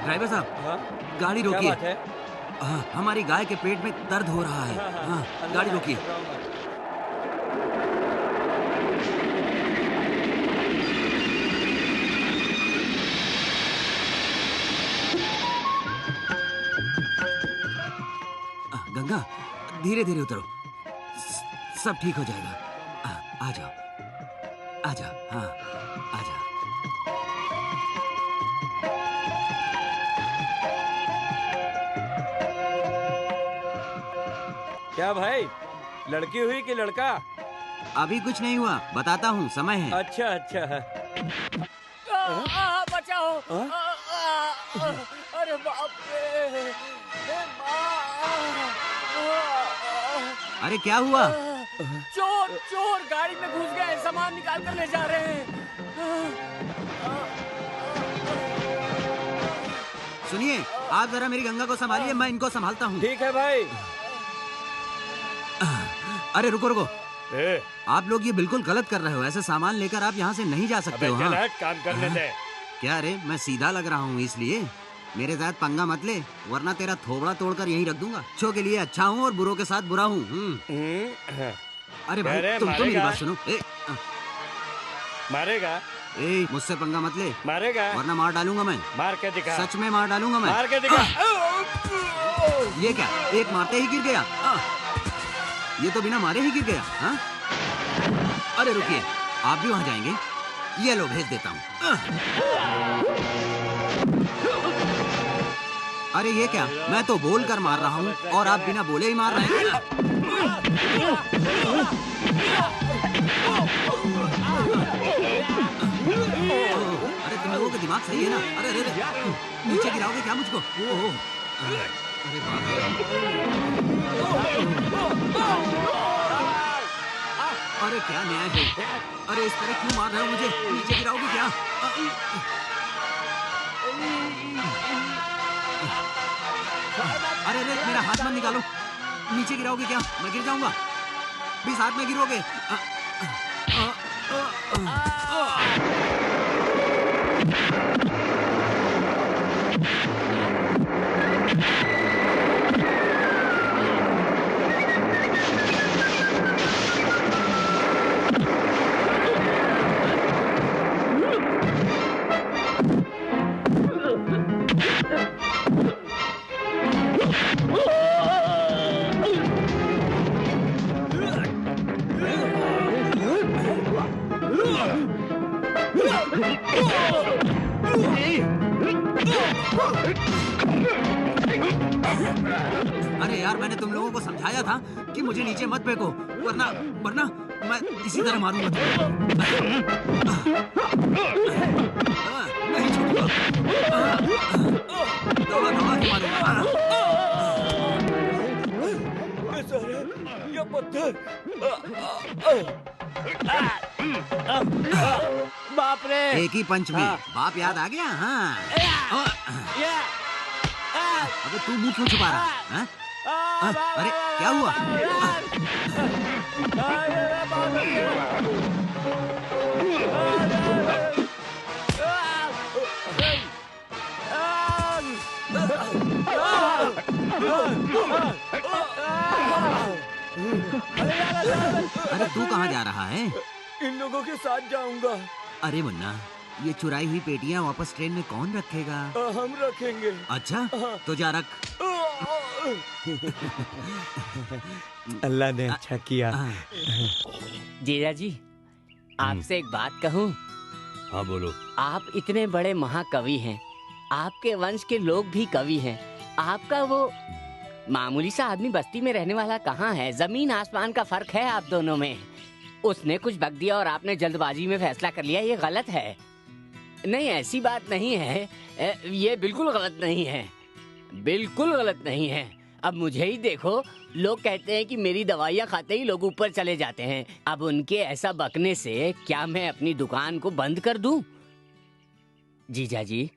Driver साहब, हाँ? गाड़ी क्या रोकिए। बात है? हमारी गाय के पेट में दर्द हो रहा है। हाँ, गाड़ी रोकिए। गंगा, धीरे धीरे उतरो, सब ठीक हो जाएगा। आ जाओ, आ जाओ। हाँ, आ जाओ। क्या भाई, लड़की हुई कि लड़का? अभी कुछ नहीं हुआ, बताता हूँ, समय है। अच्छा अच्छा है। बचाओ। हाँ? अरे बाप रे, अरे क्या हुआ? चोर चोर गाड़ी में घुस गए, सामान निकाल कर ले जा रहे हैं। सुनिए, आप जरा मेरी गंगा को संभालिए, मैं इनको संभालता हूँ। ठीक है भाई। अरे रुको रुको, ए, आप लोग ये बिल्कुल गलत कर रहे हो। ऐसे सामान लेकर आप यहाँ से नहीं जा सकते हो। चल हाँ? हट, काम करने दे। क्या रे, मैं सीधा लग रहा हूँ इसलिए? मेरे साथ पंगा मत ले, वरना तेरा थोबड़ा तोड़कर यहीं रख दूंगा। अच्छों के लिए अच्छा हूँ और बुरों के साथ बुरा हूँ। अरे भाई, अरे, तुम तो मेरी मारेगा? बात सुनो। मारेगा? मुझसे पंगा मत ले, मारेगा? वरना मार डालूंगा मैं। मार के दिखा। सच में मार डालूंगा मैं। मार के दिखा। ये क्या, एक मारते ही गिर गया? ये तो बिना मारे ही गिर गया। हाँ? अरे रुकिए, आप भी वहां जाएंगे? ये लो, भेज देता हूँ। अरे ये क्या, मैं तो बोल कर मार रहा हूँ और आप बिना बोले ही मार रहे हैं। अरे तुम लोगों का दिमाग सही है ना? अरे अरे अरे, नीचे गिराओगे क्या मुझको? अरे बाप रे। अरे क्या न्याय है? अरे इस तरह क्यों मार रहे हो मुझे? नीचे गिराओगे क्या? अरे अरे, मेरा हाथ मत निकालो। नीचे गिराओगे क्या? मैं गिर जाऊंगा। भी साथ में गिरोगे। अरे यार, मैंने तुम लोगों को समझाया था कि मुझे नीचे मत फेंको, वरना वरना मैं इसी तरह मारूंगा तुम्हें। नहीं छूटूंगा। दौड़ा दौड़ा के मारूंगा। ये पत्थर। बाप रे। एक ही पंच में बाप याद आ गया। हाँ, अबे तू मुंह क्यों छुपा रहा है? अरे क्या हुआ? अरे तू कहाँ जा रहा है? इन लोगों के साथ जाऊंगा। अरे मुन्ना, ये चुराई हुई पेटियां वापस ट्रेन में कौन रखेगा? हम रखेंगे। अच्छा, तो जा रख। अल्लाह ने अच्छा किया। जीजा जी, आपसे एक बात कहूँ? हाँ बोलो। आप इतने बड़े महाकवि हैं, आपके वंश के लोग भी कवि हैं। आपका वो मामूली सा आदमी बस्ती में रहने वाला कहाँ है? जमीन आसमान का फर्क है आप दोनों में। उसने कुछ बक दिया और आपने जल्दबाजी में फैसला कर लिया, ये गलत है। नहीं, ऐसी बात नहीं है, ये बिल्कुल गलत नहीं है, बिल्कुल गलत नहीं है। अब मुझे ही देखो, लोग कहते हैं कि मेरी दवाइयाँ खाते ही लोग ऊपर चले जाते हैं। अब उनके ऐसा बकने से क्या मैं अपनी दुकान को बंद कर दूं? जीजा जी,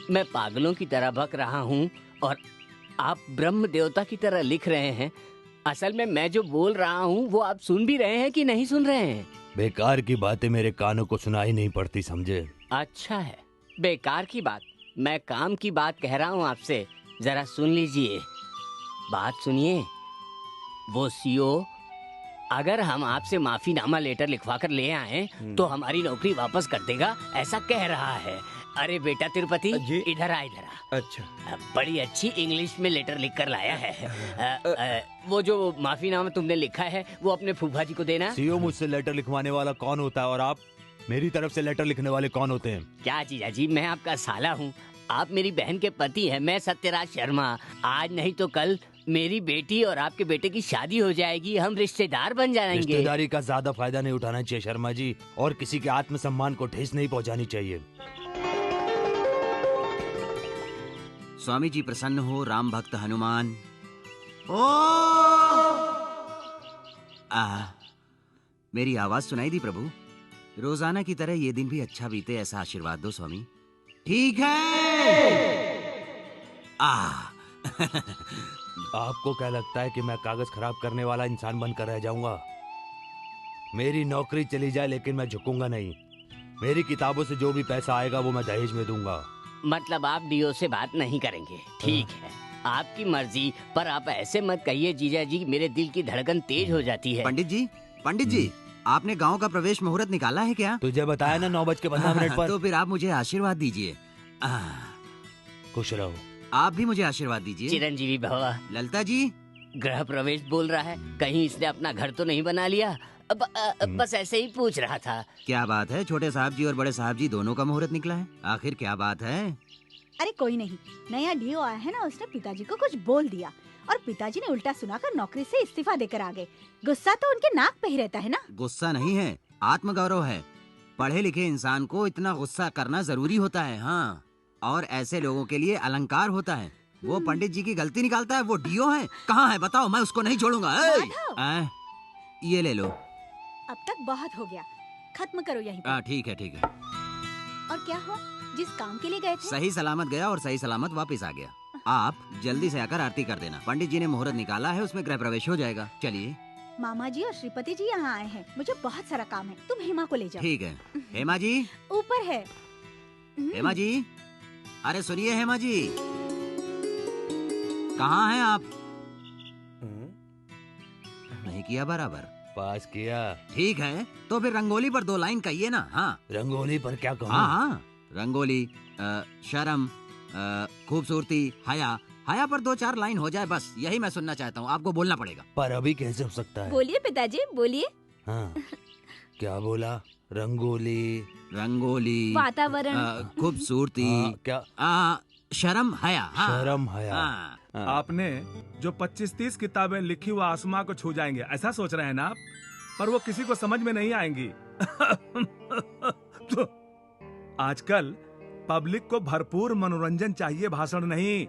मैं पागलों की तरह बक रहा हूँ और आप ब्रह्म देवता की तरह लिख रहे हैं। असल में मैं जो बोल रहा हूँ वो आप सुन भी रहे हैं कि नहीं सुन रहे हैं? बेकार की बातें मेरे कानों को सुनाई नहीं पड़ती, समझे? अच्छा है, बेकार की बात। मैं काम की बात कह रहा हूँ आपसे, जरा सुन लीजिए। बात सुनिए। वो सीओ अगर हम आपसे माफीनामा लेटर लिखवा कर ले आए तो हमारी नौकरी वापस कर देगा, ऐसा कह रहा है। अरे बेटा तिरुपति, जी। इधर आ। अच्छा। बड़ी अच्छी इंग्लिश में लेटर लिख कर लाया है। वो जो माफीनामा तुमने लिखा है वो अपने फूफा जी को देना। सीओ, मुझसे लेटर लिखवाने वाला कौन होता है और आप मेरी तरफ से लेटर लिखने वाले कौन होते हैं? क्या जीजा जी, मैं आपका साला हूँ, आप मेरी बहन के पति हैं। मैं सत्यराज शर्मा। आज नहीं तो कल मेरी बेटी और आपके बेटे की शादी हो जाएगी, हम रिश्तेदार बन जाएंगे। रिश्तेदारी का ज्यादा फायदा नहीं उठाना चाहिए शर्मा जी, और किसी के आत्मसम्मान को ठेस नहीं पहुंचानी चाहिए। स्वामी जी प्रसन्न हो, राम भक्त हनुमान। ओ मेरी आवाज सुनाई दी प्रभु? रोजाना की तरह ये दिन भी अच्छा बीते, ऐसा आशीर्वाद दो स्वामी। ठीक है। आपको क्या लगता है कि मैं कागज खराब करने वाला इंसान बनकर रह जाऊंगा? मेरी नौकरी चली जाए लेकिन मैं झुकूंगा नहीं। मेरी किताबों से जो भी पैसा आएगा वो मैं दहेज में दूंगा। मतलब आप डीओ से बात नहीं करेंगे? ठीक है, आपकी मर्जी, पर आप ऐसे मत कहिए जीजा जी, मेरे दिल की धड़कन तेज हो जाती है। पंडित जी, आपने गांव का प्रवेश मुहूर्त निकाला है क्या? तुझे बताया ना 9:15 पर। तो फिर आप मुझे आशीर्वाद दीजिए। खुश रहो। आप भी मुझे आशीर्वाद दीजिए। चिरंजीवी भवा। ललिता जी, गृह प्रवेश बोल रहा है, कहीं इसने अपना घर तो नहीं बना लिया? बस ऐसे ही पूछ रहा था। क्या बात है, छोटे साहब जी और बड़े साहब जी दोनों का मुहूर्त निकला है, आखिर क्या बात है? अरे कोई नहीं, नया डीओ आया है ना, उसने पिताजी को कुछ बोल दिया और पिताजी ने उल्टा सुनाकर नौकरी से इस्तीफा देकर आ गए। गुस्सा तो उनके नाक पे ही रहता है ना। गुस्सा नहीं है, आत्मगौरव है। पढ़े लिखे इंसान को इतना गुस्सा करना जरूरी होता है। हाँ, और ऐसे लोगों के लिए अलंकार होता है। वो पंडित जी की गलती निकालता है, वो डीओ है। कहाँ है बताओ, मैं उसको नहीं छोड़ूंगा। ये ले लो। अब तक बहुत हो गया, खत्म करो यहीं पर। ठीक है ठीक है। और क्या हुआ, जिस काम के लिए गए थे? सही सलामत गया और सही सलामत वापस आ गया। आप जल्दी से आकर आरती कर देना। पंडित जी ने मुहूर्त निकाला है, उसमें गृह प्रवेश हो जाएगा। चलिए। मामा जी और श्रीपति जी यहाँ आए हैं, मुझे बहुत सारा काम है, तुम हेमा को ले जाओ। ठीक है। हेमा जी, ऊपर है। हेमा जी, अरे सुनिए हेमा जी, कहाँ हैं आप? नहीं किया बराबर। पास किया। ठीक है, तो फिर रंगोली पर 2 लाइन कहिए ना। हाँ, रंगोली पर क्या कहूँ? हाँ, रंगोली, शर्म, खूबसूरती, हया। हया पर 2-4 लाइन हो जाए, बस यही मैं सुनना चाहता हूँ। आपको बोलना पड़ेगा। पर अभी कैसे हो सकता है? बोलिए पिताजी, बोलिए। हाँ, क्या बोला? रंगोली, रंगोली, वातावरण, खूबसूरती, क्या? शर्म, हया। हाँ, शर्म, हया। हाँ। आपने जो 25-30 किताबें लिखी वो आसमां को छू जाएंगे, ऐसा सोच रहे हैं ना आप? पर वो किसी को समझ में नहीं आएंगी। तो आजकल पब्लिक को भरपूर मनोरंजन चाहिए, भाषण नहीं।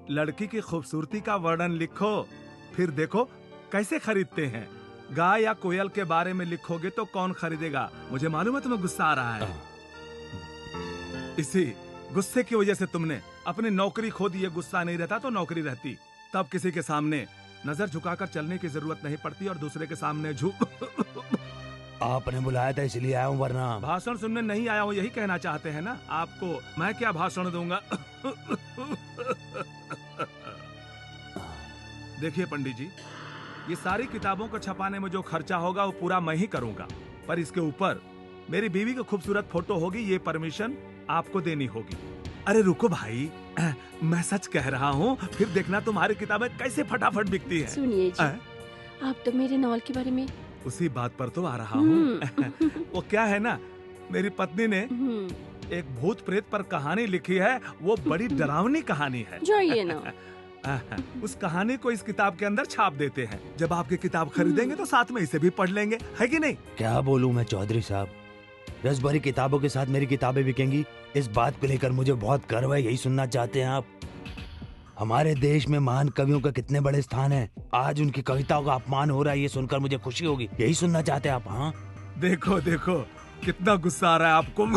लड़की की खूबसूरती का वर्णन लिखो, फिर देखो कैसे खरीदते हैं। गाय या कोयल के बारे में लिखोगे तो कौन खरीदेगा? मुझे मालूम है तुम्हें गुस्सा आ रहा है। इसी गुस्से की वजह से तुमने अपनी नौकरी खो दी है। गुस्सा नहीं रहता तो नौकरी रहती, तब किसी के सामने नजर झुकाकर चलने की जरूरत नहीं पड़ती और दूसरे के सामने झुक। आपने बुलाया था इसलिए आया हूँ, वरना भाषण सुनने नहीं आया हूँ, यही कहना चाहते हैं ना? आपको मैं क्या भाषण दूंगा? देखिए पंडित जी, ये सारी किताबों को छपाने में जो खर्चा होगा वो पूरा मैं ही करूंगा, पर इसके ऊपर मेरी बीवी की खूबसूरत फोटो होगी, ये परमिशन आपको देनी होगी। अरे रुको भाई, मैं सच कह रहा हूँ, फिर देखना तुम्हारी किताबें कैसे फटाफट बिकती है। सुनिए जी, आप तो मेरे नॉवल के बारे में उसी बात पर तो आ रहा हूँ। वो क्या है ना, मेरी पत्नी ने एक भूत प्रेत पर कहानी लिखी है, वो बड़ी डरावनी कहानी है। जाइए ना। उस कहानी को इस किताब के अंदर छाप देते हैं। जब आपकी किताब खरीदेंगे तो साथ में इसे भी पढ़ लेंगे, है कि नहीं? क्या बोलूं मैं चौधरी साहब, रसभरी किताबों के साथ मेरी किताबें बिकेंगी, इस बात को लेकर मुझे बहुत गर्व है। यही सुनना चाहते हैं आप? हमारे देश में महान कवियों का कितने बड़े स्थान है, आज उनकी कविताओं का अपमान हो रहा है, ये सुनकर मुझे खुशी होगी। यही सुनना चाहते हैं आप? हाँ, देखो देखो कितना गुस्सा आ रहा है आपको।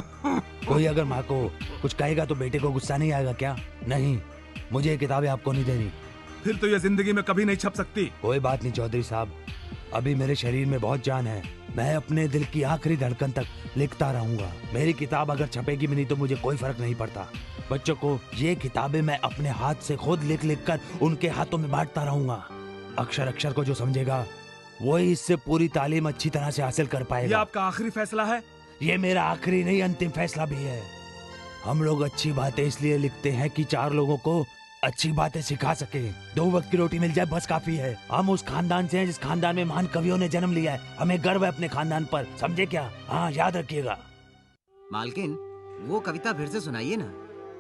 कोई अगर माँ को कुछ कहेगा तो बेटे को गुस्सा नहीं आएगा क्या? नहीं, मुझे ये किताबें आपको नहीं देनी। फिर तो ये जिंदगी में कभी नहीं छप सकती। कोई बात नहीं चौधरी साहब, अभी मेरे शरीर में बहुत जान है। मैं अपने दिल की आखिरी धड़कन तक लिखता रहूंगा। मेरी किताब अगर छपेगी भी नहीं तो मुझे कोई फर्क नहीं पड़ता। बच्चों को ये किताबें मैं अपने हाथ से खुद लिख लिख कर उनके हाथों में बांटता रहूंगा। अक्षर अक्षर को जो समझेगा वही इससे पूरी तालीम अच्छी तरह से हासिल कर ये पाएगा। आपका आखिरी फैसला है? ये मेरा आखिरी नहीं अंतिम फैसला भी है। हम लोग अच्छी बातें इसलिए लिखते हैं कि 4 लोगों को अच्छी बातें सिखा सके। 2 वक्त की रोटी मिल जाए बस काफी है। हम उस खानदान से हैं जिस खानदान में महान कवियों ने जन्म लिया है। हमें गर्व है अपने खानदान पर, समझे क्या? हाँ, याद रखिएगा। मालकिन, वो कविता फिर से सुनाइए ना।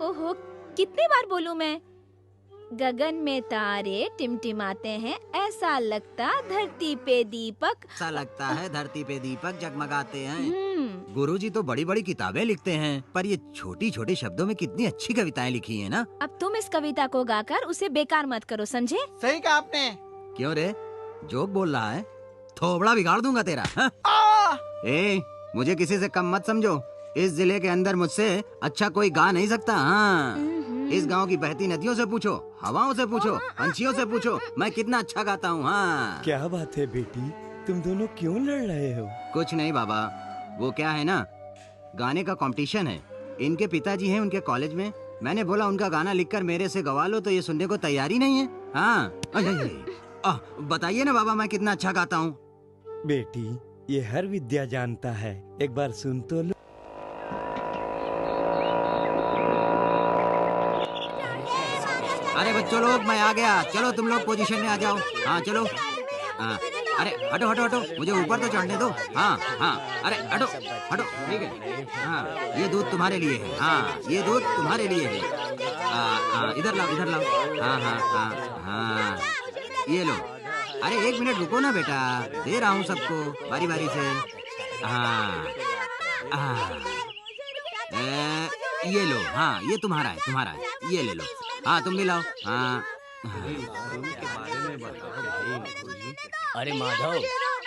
ओहो, कितनी बार बोलूं मैं? गगन में तारे टिमटिमाते हैं, ऐसा लगता धरती पे दीपक। ऐसा लगता है धरती पे दीपक जगमगाते हैं। गुरुजी तो बड़ी बड़ी किताबें लिखते हैं, पर ये छोटी छोटी शब्दों में कितनी अच्छी कविताएं लिखी हैं ना। अब तुम इस कविता को गाकर उसे बेकार मत करो, समझे? सही कहा आपने। क्यों रे, जोक बोल रहा है? थोबड़ा बिगाड़ दूंगा तेरा। हाँ? ए, मुझे किसी से कम मत समझो। इस जिले के अंदर मुझसे अच्छा कोई गा नहीं सकता। हाँ, इस गांव की बहती नदियों से पूछो, हवाओं से पूछो, पंछियों से पूछो, मैं कितना अच्छा गाता हूँ। हाँ, क्या बात है बेटी, तुम दोनों क्यों लड़ रहे हो? कुछ नहीं बाबा, वो क्या है ना, गाने का कंपटीशन है। इनके पिताजी हैं उनके कॉलेज में। मैंने बोला उनका गाना लिखकर मेरे से गवा लो, तो ये सुनने को तैयार ही नहीं है। हाँ, बताइए ना बाबा, मैं कितना अच्छा गाता हूँ। बेटी, ये हर विद्या जानता है, एक बार सुन तो लो। अरे बच्चों लोग, मैं आ गया। चलो तुम लोग पोजीशन में आ जाओ। हाँ चलो। हाँ, अरे हटो हटो हटो, मुझे ऊपर तो चढ़ने दो। हाँ हाँ, अरे हटो हटो, ठीक है। हाँ, ये दूध तुम्हारे लिए है। हाँ, ये दूध तुम्हारे लिए है। इधर लाओ, इधर लाओ। हाँ हाँ हाँ हाँ, ये लो। अरे 1 मिनट रुको ना बेटा, दे रहा हूँ सबको बारी बारी से। हाँ हाँ, ये लो। हाँ, ये तुम्हारा है, तुम्हारा है, ये ले लो। हाँ, तुम भी लाओ। हाँ। अरे माधव,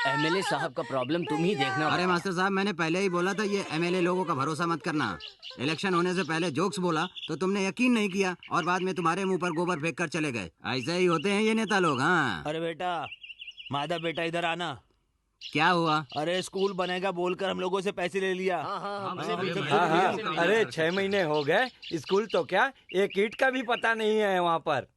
एमएलए साहब का प्रॉब्लम तुम ही देखना। अरे मास्टर साहब, मैंने पहले ही बोला था ये एमएलए लोगों का भरोसा मत करना। इलेक्शन होने से पहले जोक्स बोला तो तुमने यकीन नहीं किया और बाद में तुम्हारे मुंह पर गोबर फेंक कर चले गए। ऐसे ही होते हैं ये नेता लोग। हाँ, अरे बेटा, माधव बेटा इधर आना। क्या हुआ? अरे स्कूल बनेगा बोलकर हम लोगों से पैसे ले लिया। हाँ, अरे 6 महीने हो गए, स्कूल तो क्या, एक ईंट का भी पता नहीं है वहाँ पर।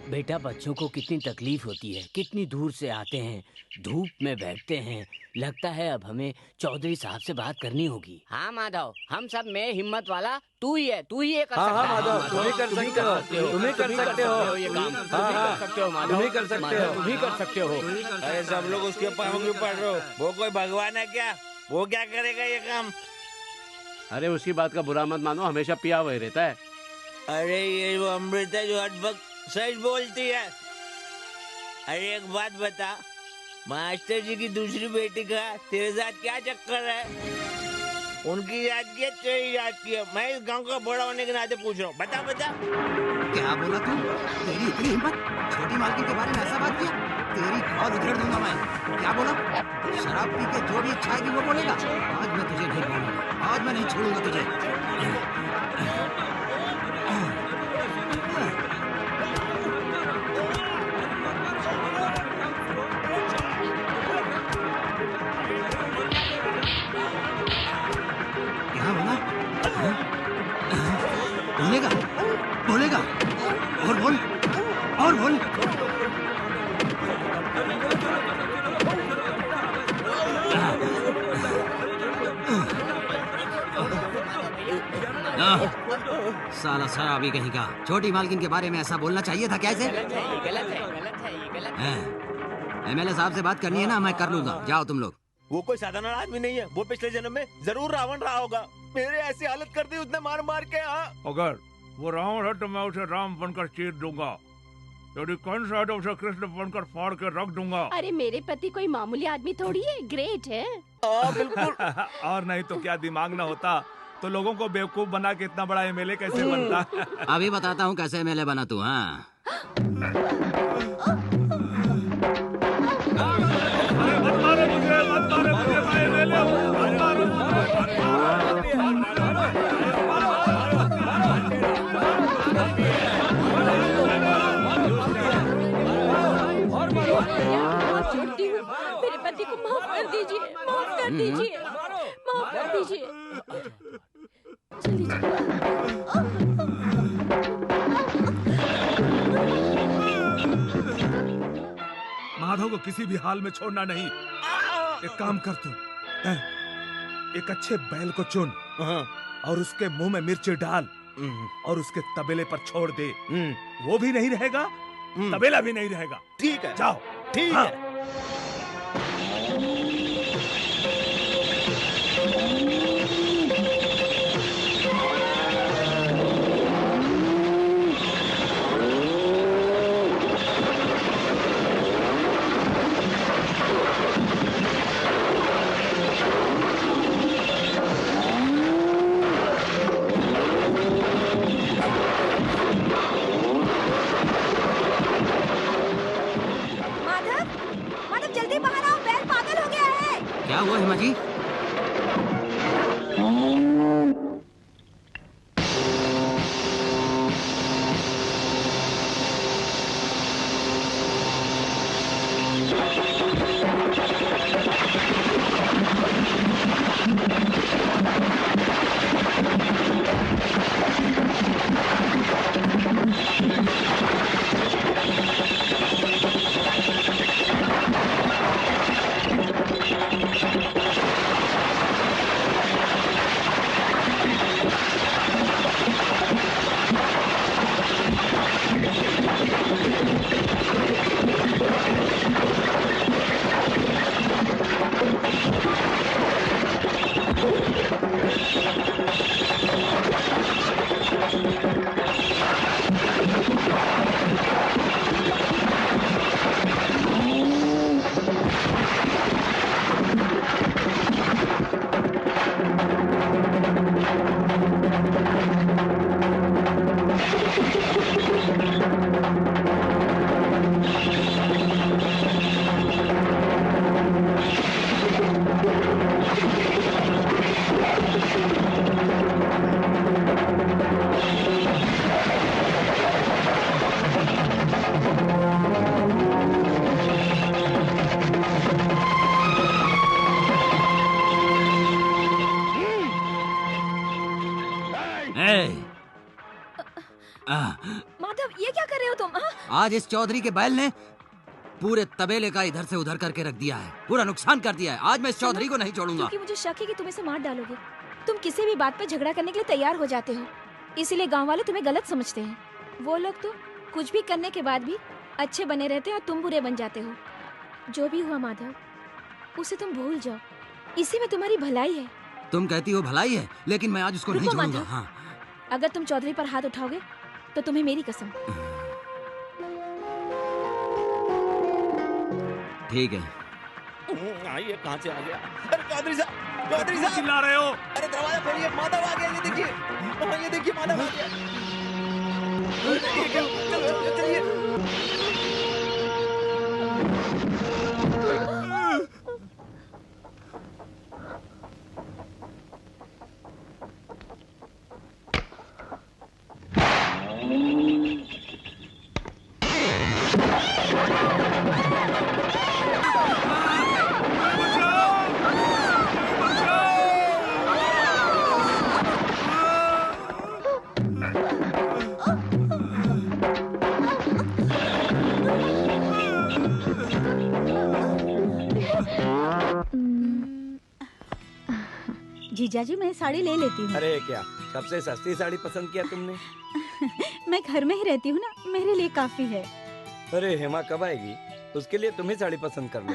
बेटा, बच्चों को कितनी तकलीफ होती है, कितनी दूर से आते हैं, धूप में बैठते हैं। लगता है अब हमें चौधरी साहब से बात करनी होगी। हाँ माधव, हम सब में हिम्मत वाला तू ही है, तू ही कर सकता है। हाँ माधव, तुम ही कर सकते हो, तुम ही कर सकते हो ये काम। हाँ, कर सकते हो माधव, तुम ही कर सकते हो, तुम ही कर सकते हो। अरे सब लोग उसके पाँव क्यों पड़ रहे हो? वो कोई भगवान है क्या? वो क्या करेगा ये काम? अरे उसकी बात का बुरा मत मानो, हमेशा पिया हुआ ही रहता है। अरे ये वो अमृत है जो हर वक्त सच बोलती है। अरे एक बात बता, मास्टर जी की दूसरी बेटी का तेरे साथ क्या चक्कर है? उनकी याद किया, तेरी याद किया। मैं इस गांव का बड़ा होने के नाते पूछ रहा हूँ, बता बता। क्या बोला तू? तेरी इतनी हिम्मत, छोटी मालकिन के बारे में ऐसा बात किया? तेरी कॉल उधेड़ दूंगा मैं। क्या बोला? शराब पी के जो भी इच्छा आएगी वो बोलेगा। आज मैं तुझे नहीं बोलूंगा, आज मैं नहीं छोड़ूंगा तुझे। क्या बोला? बोलेगा, बोलेगा, और बोल, और बोल। साला शराबी कहीं का। छोटी मालकिन के बारे में ऐसा बोलना चाहिए था कैसे? गलत है, ये गलत है, गलत है, ये गलत है। एमएलए साहब से बात करनी है ना, मैं कर लूंगा। जाओ तुम लोग। वो कोई साधारण आदमी नहीं है, वो पिछले जन्म में जरूर रावण रहा होगा। मेरे ऐसी हालत कर दी उसने मार मार के। हाँ, अगर वो रावण है तो मैं उसे राम बनकर चीर दूंगा। यदि कंस है तो उसे कृष्ण बनकर फाड़ के रख दूंगा। अरे मेरे पति कोई मामूली आदमी थोड़ी है, ग्रेट है। बिल्कुल। और नहीं तो क्या, दिमाग ना होता तो लोगों को बेवकूफ बना के इतना बड़ा एमएलए कैसे बनता? अभी बताता हूँ कैसे एमएलए बना तू। हाँ, छोटी दीजिए, माफ कर दीजिए। जल्दी माधव को किसी भी हाल में छोड़ना नहीं। एक काम कर तू, एक अच्छे बैल को चुन और उसके मुंह में मिर्ची डाल और उसके तबेले पर छोड़ दे। वो भी नहीं रहेगा, तबेला भी नहीं रहेगा। ठीक है, जाओ। ठीक हाँ। है। क्या हुआ हेमा जी? माधव, ये क्या कर रहे हो तुम? आज इस चौधरी के बैल ने पूरे तबेले का इधर से उधर करके रख दिया है, पूरा नुकसान कर दिया है। आज मैं इस चौधरी को नहीं छोड़ूंगा। क्योंकि मुझे शक है कि तुम इसे मार डालोगे। तुम किसी भी बात पर झगड़ा करने के लिए तैयार हो जाते हो, इसीलिए गांव वाले तुम्हें गलत समझते हैं। वो लोग तो कुछ भी करने के बाद भी अच्छे बने रहते हैं और तुम बुरे बन जाते हो। जो भी हुआ माधव, उसे तुम भूल जाओ, इसी में तुम्हारी भलाई है। तुम कहती हो भलाई है, लेकिन मैं आज उसको नहीं छोड़ूंगा। हाँ। अगर तुम चौधरी पर हाथ उठाओगे तो तुम्हें मेरी कसम। ठीक है। ये कहाँ से आ गया? अरे चौधरी साहब चिल्ला रहे हो? अरे दरवाजा खोलिए, माधव आ गया। ये देखिए, ये देखिए माधव आ गया। चलिए। जीजाजी, मैं साड़ी ले लेती हूँ। अरे क्या सबसे सस्ती साड़ी पसंद किया तुमने? मैं घर में ही रहती हूँ ना, मेरे लिए काफी है। अरे हेमा कब आएगी? उसके लिए तुम ही साड़ी पसंद कर लो।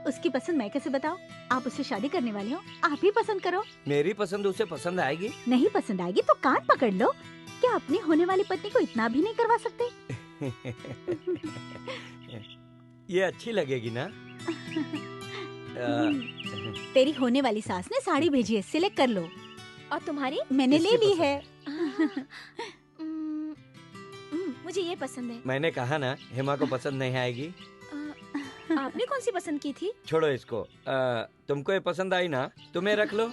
उसकी पसंद मैं कैसे बताऊँ? आप उससे शादी करने वाले हो, आप ही पसंद करो। मेरी पसंद उसे पसंद आएगी? नहीं पसंद आएगी तो कान पकड़ लो। क्या अपनी होने वाली पत्नी को इतना भी नहीं करवा सकते? ये अच्छी लगेगी ना? तेरी होने वाली सास ने साड़ी भेजी है, सिलेक्ट कर लो। और तुम्हारी? मैंने ले ली है। मुझे ये पसंद है। मैंने कहा ना हेमा को पसंद नहीं आएगी। आपने कौन सी पसंद की थी? छोड़ो इसको। तुमको ये पसंद आई ना, तुम्हें रख लो।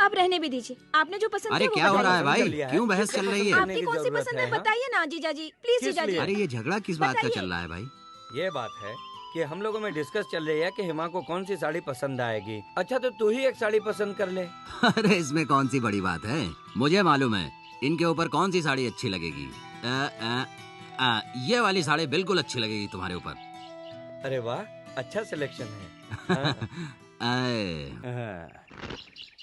अब रहने भी दीजिए। आपने जो पसंद अरे क्या हो रहा है भाई? क्यों बहस चल रही है? आपकी कौन सी पसंद है बताइए ना जीजाजी, प्लीज जीजाजी। अरे ये झगड़ा किस बात का चल रहा है भाई? ये बात है कि हम लोगों में डिस्कस चल रही है कि हिमा को कौन सी साड़ी पसंद आएगी। अच्छा तो तू ही एक साड़ी पसंद कर ले। अरे इसमें कौन सी बड़ी बात है, मुझे मालूम है इनके ऊपर कौन सी साड़ी अच्छी लगेगी। ये वाली साड़ी बिल्कुल अच्छी लगेगी तुम्हारे ऊपर। अरे वाह, अच्छा सिलेक्शन है।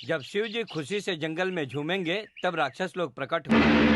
जब शिव जी खुशी से जंगल में झूमेंगे तब राक्षस लोग प्रकट होंगे।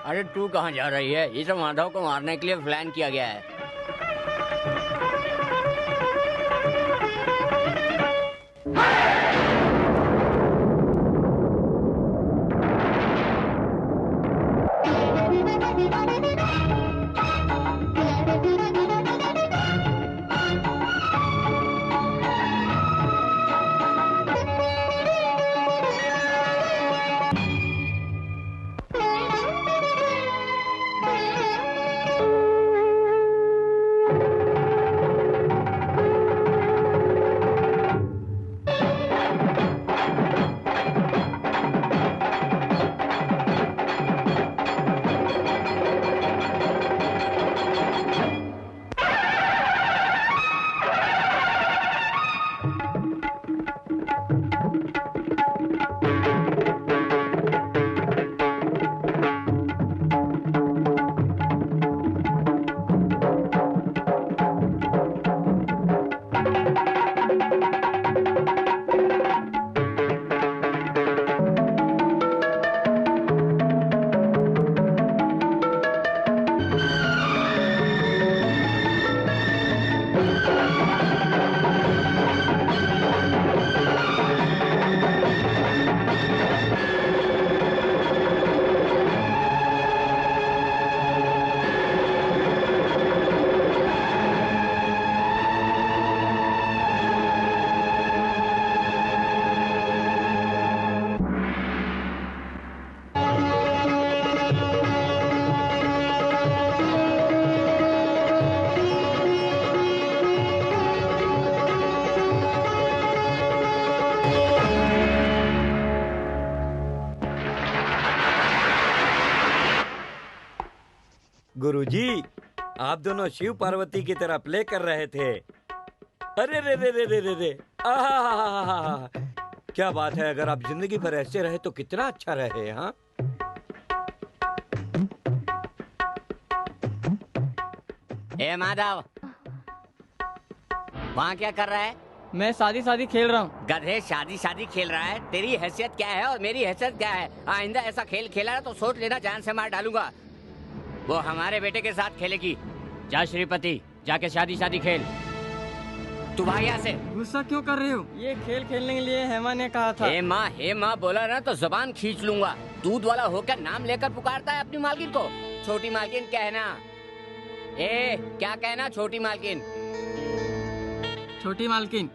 अरे तू कहाँ जा रही है? ये सब माधव को मारने के लिए प्लान किया गया है। गुरुजी, आप दोनों शिव पार्वती की तरह प्ले कर रहे थे। अरे रे रे रे रे रे रे, आहा, क्या बात है। अगर आप जिंदगी भर ऐसे रहे तो कितना अच्छा रहे। हाँ, ए माधव, वहाँ क्या कर रहा है? मैं शादी खेल रहा हूँ। गधे, शादी खेल रहा है? तेरी हैसियत क्या है और मेरी हैसियत क्या है? आइंदा ऐसा खेल खेला है तो सोच लेना, जान से मार डालूंगा। वो हमारे बेटे के साथ खेलेगी। जा श्रीपति, जाके शादी खेल। तू भाग यहाँ से। गुस्सा क्यों कर रहे हो? ये खेल खेलने के लिए हेमा ने कहा था। हे माँ बोला ना तो जुबान खींच लूंगा। दूध वाला होकर नाम लेकर पुकारता है अपनी मालकिन को। छोटी मालकिन कहना। क्या कहना? छोटी मालकिन। छोटी मालकिन।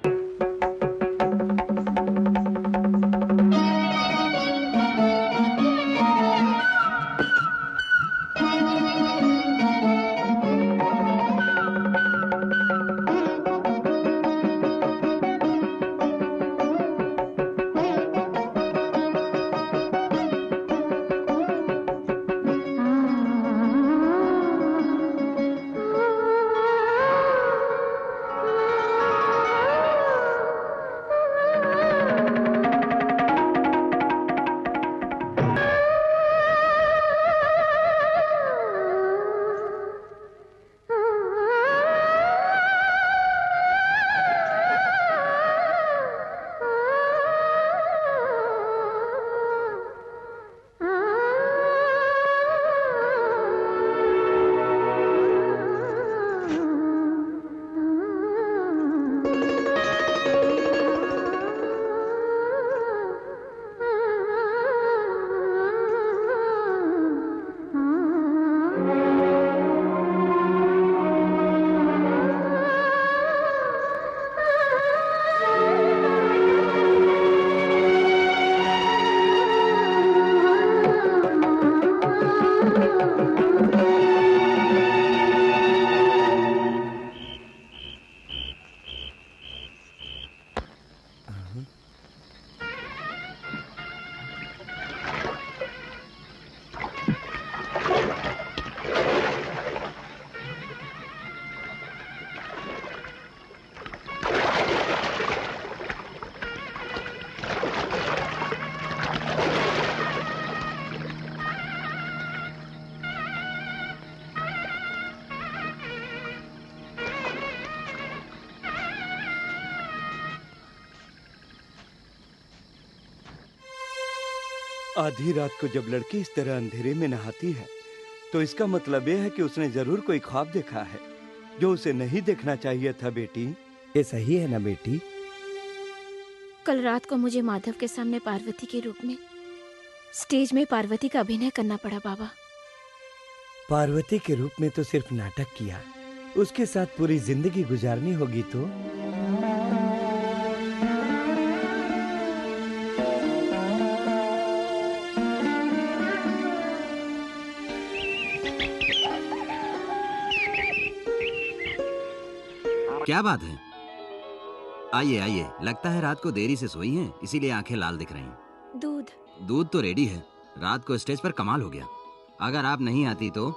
आधी रात को जब लड़की इस तरह अंधेरे में नहाती है तो इसका मतलब यह है कि उसने जरूर कोई ख्वाब देखा है जो उसे नहीं देखना चाहिए था। बेटी, ये सही है ना बेटी? कल रात को मुझे माधव के सामने पार्वती के रूप में स्टेज में पार्वती का अभिनय करना पड़ा बाबा। पार्वती के रूप में तो सिर्फ नाटक किया, उसके साथ पूरी जिंदगी गुजारनी होगी तो? क्या बात है? आइए आइए, लगता है रात को देरी से सोई हैं, इसीलिए आंखें लाल दिख रही। दूध तो रेडी है। रात को स्टेज पर कमाल हो गया। अगर आप नहीं आती तो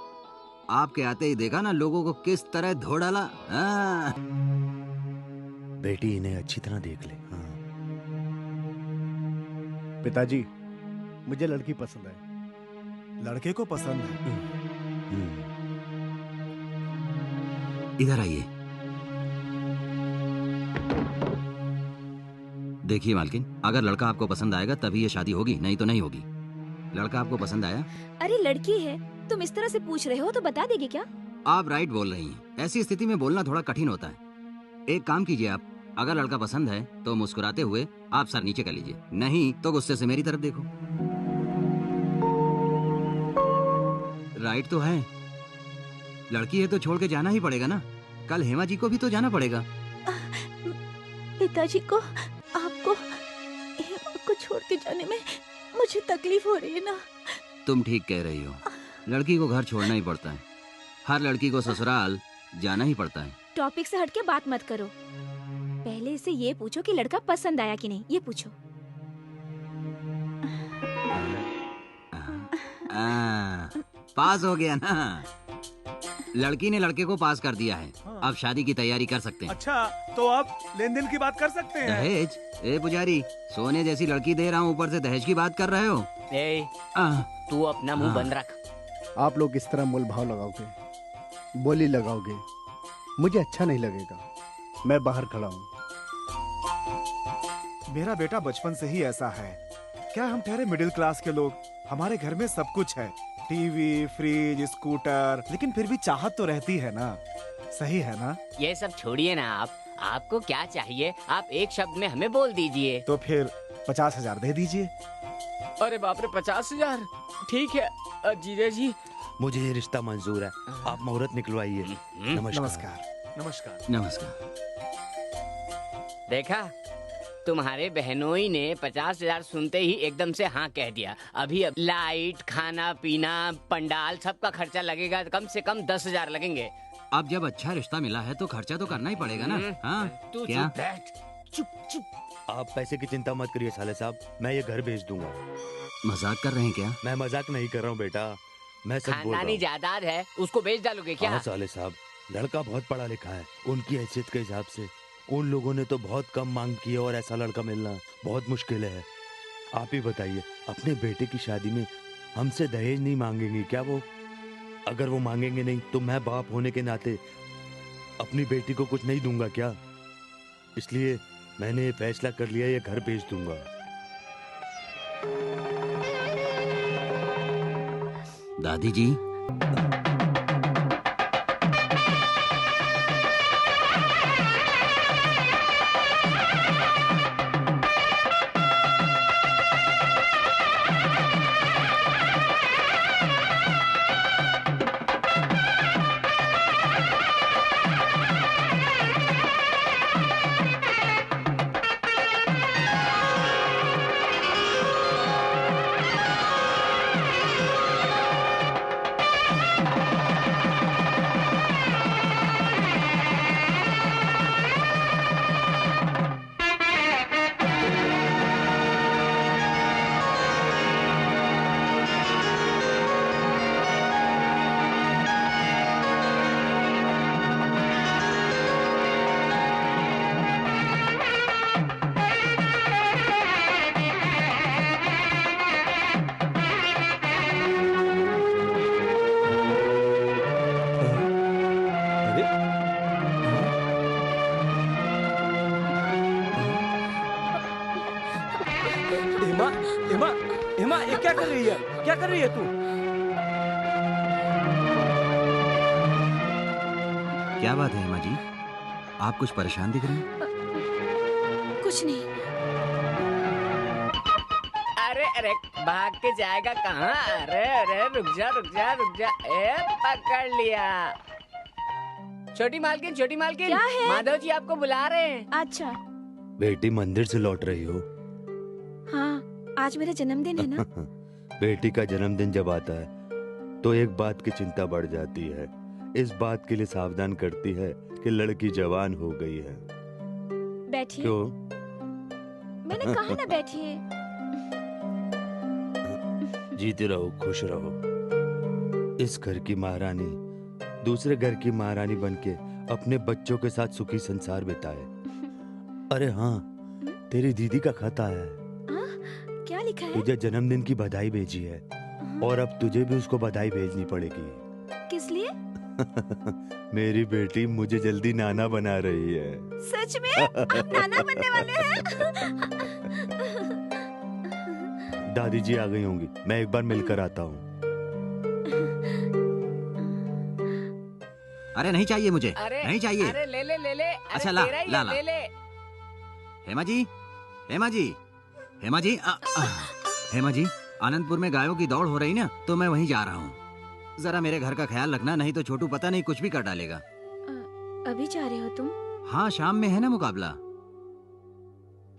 आपके आते ही देखा ना लोगों को किस तरह धो डाला। बेटी इन्हें अच्छी तरह देख ले। पिताजी, मुझे लड़की पसंद है। लड़के को पसंद है। इधर आइए। देखिए मालकिन, अगर लड़का आपको पसंद आएगा तभी ये शादी होगी, नहीं तो नहीं होगी। लड़का आपको पसंद आया? अरे लड़की है, तुम इस तरह से पूछ रहे हो तो बता देगी क्या? आप राइट बोल रही हैं। ऐसी स्थिति में बोलना थोड़ा कठिन होता है। एक काम कीजिए आप, अगर लड़का पसंद है तो मुस्कुराते हुए आप सर नीचे कर लीजिए, नहीं तो गुस्से से मेरी तरफ देखो। राइट तो है। लड़की है तो छोड़ के जाना ही पड़ेगा ना। कल हेमा जी को भी तो जाना पड़ेगा। पिताजी को आपको हेमा को छोड़ के जाने में मुझे तकलीफ हो रही है ना। तुम ठीक कह रही हो, लड़की को घर छोड़ना ही पड़ता है। हर लड़की को ससुराल जाना ही पड़ता है। टॉपिक से हटके बात मत करो। पहले इसे ये पूछो कि लड़का पसंद आया कि नहीं, ये पूछो। पास हो गया ना। लड़की ने लड़के को पास कर दिया है। अब शादी की तैयारी कर सकते हैं। अच्छा, तो आप लेन देन की बात कर सकते हैं। दहेज? ए पुजारी, सोने जैसी लड़की दे रहा हूँ, ऊपर से दहेज की बात कर रहे हो? तू अपना मुंह बंद रख। आप लोग इस तरह मोल भाव लगाओगे, बोली लगाओगे, मुझे अच्छा नहीं लगेगा। मैं बाहर खड़ा हूँ। मेरा बेटा बचपन से ही ऐसा है। क्या हम ठहरे मिडिल क्लास के लोग, हमारे घर में सब कुछ है, टीवी, फ्रिज, स्कूटर, लेकिन फिर भी चाहत तो रहती है ना। सही है ना? ये सब छोड़िए ना आप। आपको क्या चाहिए आप एक शब्द में हमें बोल दीजिए। तो फिर 50,000 दे दीजिए। अरे बाप रे, 50,000? ठीक है जीजा जी, मुझे ये रिश्ता मंजूर है। आप मुहूर्त निकलवाइए। नमस्कार। नमस्कार। नमस्कार। देखा, तुम्हारे बहनोई ने 50,000 सुनते ही एकदम से हाँ कह दिया। अभी अब लाइट, खाना पीना, पंडाल, सबका खर्चा लगेगा, कम से कम 10,000 लगेंगे। अब जब अच्छा रिश्ता मिला है तो खर्चा तो करना ही पड़ेगा ना। हाँ, तू क्या? चुप। आप पैसे की चिंता मत करिए साले साहब, मैं ये घर भेज दूंगा। मजाक कर रहे हैं क्या? मैं मजाक नहीं कर रहा हूँ बेटा, मैं सब बोल रहा खानदानी हूँ। जायदाद है, उसको बेच डालोगे क्या? हाँ साले साहब, लड़का बहुत पढ़ा लिखा है। उनकी हैसियत के हिसाब से उन लोगों ने तो बहुत कम मांग की है और ऐसा लड़का मिलना बहुत मुश्किल है। आप ही बताइए, अपने बेटे की शादी में हमसे दहेज नहीं मांगेंगे क्या वो? अगर वो मांगेंगे नहीं तो मैं बाप होने के नाते अपनी बेटी को कुछ नहीं दूंगा क्या? इसलिए मैंने ये फैसला कर लिया, ये घर बेच दूंगा। दादी जी, रही है? क्या कर रही है तू? क्या बात है हेमा जी, आप कुछ परेशान दिख रही हैं? कुछ नहीं। अरे अरे भाग के जाएगा कहाँ? अरे अरे रुक जा रुक जा रुक जा। ए पकड़ लिया। छोटी मालकिन क्या है? माधव जी आपको बुला रहे हैं। अच्छा। बेटी मंदिर से लौट रही हो? हाँ, आज मेरा जन्मदिन है ना। बेटी का जन्मदिन जब आता है तो एक बात की चिंता बढ़ जाती है। इस बात के लिए सावधान करती है कि लड़की जवान हो गई है। बैठिए। क्यों? मैंने कहा ना बैठिए। जीते रहो, खुश रहो। इस घर की महारानी दूसरे घर की महारानी बनके अपने बच्चों के साथ सुखी संसार बिताए। अरे हाँ, तेरी दीदी का खत आया है। क्या लिखा है? तुझे जन्मदिन की बधाई भेजी है और अब तुझे भी उसको बधाई भेजनी पड़ेगी। किस लिए? मेरी बेटी मुझे जल्दी नाना बना रही है। सच में? आप नाना बनने वाले हैं? दादी जी आ गई होंगी, मैं एक बार मिलकर आता हूँ। अरे नहीं चाहिए मुझे, अरे नहीं चाहिए। अरे ले ले ले ले। अरे अच्छा ला तेरा ही ला है, ला। ले ले। हेमा जी, हेमा जी, हेमा जी, हेमा जी, आनंदपुर में गायों की दौड़ हो रही ना, तो मैं वहीं जा रहा हूँ। जरा मेरे घर का ख्याल रखना, नहीं तो छोटू पता नहीं कुछ भी कर डालेगा। अभी जा रहे हो तुम? हाँ, शाम में है ना मुकाबला।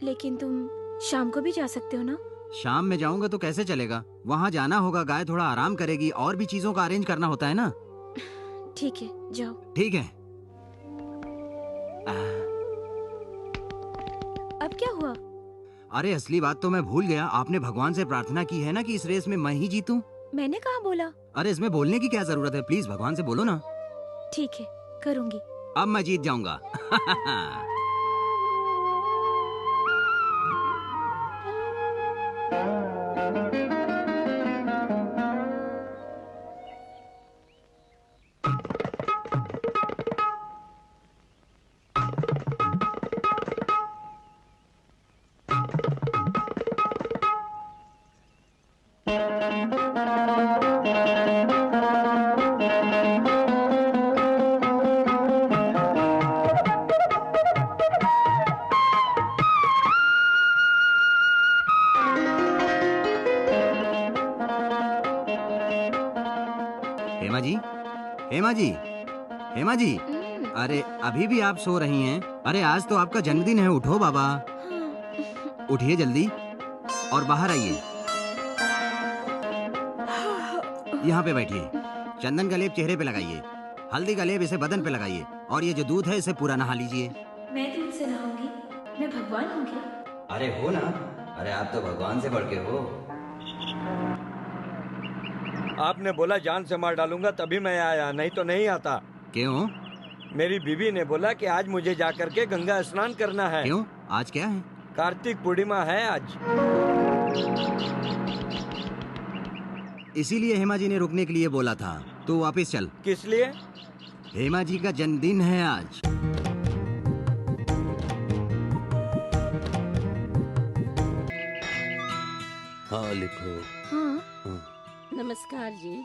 लेकिन तुम शाम को भी जा सकते हो ना। शाम में जाऊंगा तो कैसे चलेगा? वहाँ जाना होगा, गाय थोड़ा आराम करेगी और भी चीजों का अरेंज करना होता है ना। ठीक है, जाओ। ठीक है। अब क्या हुआ? अरे असली बात तो मैं भूल गया, आपने भगवान से प्रार्थना की है ना कि इस रेस में मैं ही जीतूं। मैंने कहाँ बोला? अरे इसमें बोलने की क्या जरूरत है, प्लीज भगवान से बोलो ना। ठीक है, करूँगी। अब मैं जीत जाऊंगा। हेमा जी, हेमा जी, हेमा जी, अरे अभी भी आप सो रही हैं? अरे आज तो आपका जन्मदिन है, उठो बाबा। उठिए जल्दी और बाहर आइए। यहाँ पे बैठिए। चंदन का लेप चेहरे पे लगाइए, हल्दी का लेप इसे बदन पे लगाइए और ये जो दूध है इसे पूरा नहा लीजिए। मैं तुमसे नहाऊंगी? मैं भगवान हूँ क्या? अरे हो ना, अरे आप तो भगवान से बढ़ के हो। आपने बोला जान से मार डालूंगा तभी मैं आया, नहीं तो नहीं आता। क्यों? मेरी बीवी ने बोला कि आज मुझे जाकर के गंगा स्नान करना है। क्यों? आज क्या है? कार्तिक पूर्णिमा है आज। इसीलिए हेमा जी ने रुकने के लिए बोला था। तो वापस चल। किस लिए? हेमा जी का जन्मदिन है आज। हाँ लिखो। हाँ। नमस्कार जी।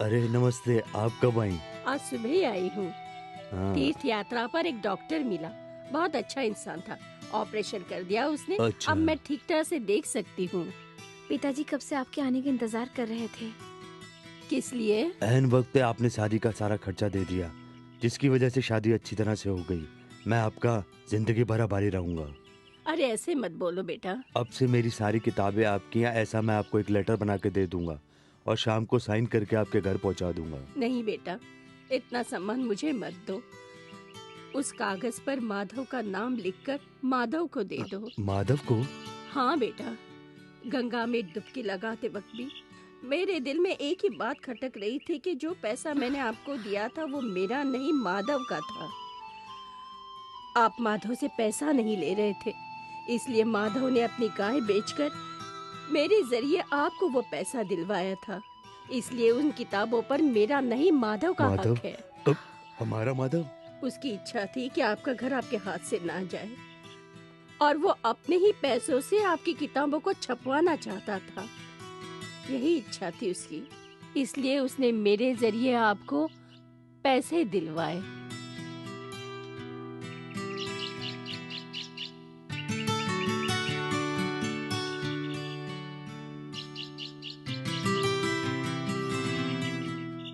अरे नमस्ते, आप कब आई? आज सुबह ही आई हूँ। हाँ। तीर्थ यात्रा पर एक डॉक्टर मिला, बहुत अच्छा इंसान था। ऑपरेशन कर दिया उसने। अच्छा। अब मैं ठीक तरह से देख सकती हूँ। पिताजी कब से आपके आने का इंतजार कर रहे थे। किस लिए? एन वक्त पे आपने शादी का सारा खर्चा दे दिया, जिसकी वजह से शादी अच्छी तरह से हो गई। मैं आपका जिंदगी भर आभारी रहूंगा। अरे ऐसे मत बोलो बेटा। अब से मेरी सारी किताबें आपकी हैं, ऐसा मैं आपको एक लेटर बना के दे दूंगा और शाम को साइन करके आपके घर पहुंचा दूंगा। नहीं बेटा, इतना सम्मान मुझे मत दो। उस कागज पर माधव का नाम लिखकर माधव को दे दो। माधव को? हाँ बेटा, गंगा में डुबकी लगाते वक्त भी मेरे दिल में एक ही बात खटक रही थी कि जो पैसा मैंने आपको दिया था वो मेरा नहीं माधव का था। आप माधव से पैसा नहीं ले रहे थे, इसलिए माधव ने अपनी गाय बेचकर मेरे जरिए आपको वो पैसा दिलवाया था। इसलिए उन किताबों पर मेरा नहीं माधव का माधव? हक है। अब हमारा माधव? उसकी इच्छा थी कि आपका घर आपके हाथ से ना जाए और वो अपने ही पैसों से आपकी किताबों को छपवाना चाहता था। यही इच्छा थी उसकी, इसलिए उसने मेरे जरिए आपको पैसे दिलवाए।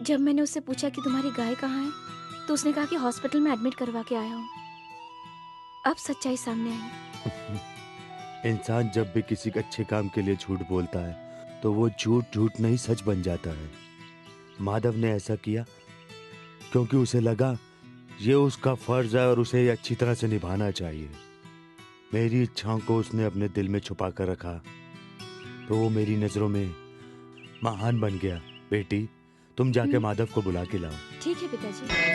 जब मैंने उससे पूछा कि तुम्हारी गाय कहाँ है, तो उसने कहा कि हॉस्पिटल में एडमिट करवा के आया हूँ। अब सच्चाई सामने आई। इंसान जब भी किसी अच्छे काम के लिए झूठ बोलता है तो वो झूठ नहीं सच बन जाता है। माधव ने ऐसा किया क्योंकि उसे लगा ये उसका फर्ज है और उसे ये अच्छी तरह से निभाना चाहिए। मेरी इच्छाओं को उसने अपने दिल में छुपा कर रखा तो वो मेरी नजरों में महान बन गया। बेटी, तुम जाके माधव को बुला के लाओ। ठीक है पिताजी।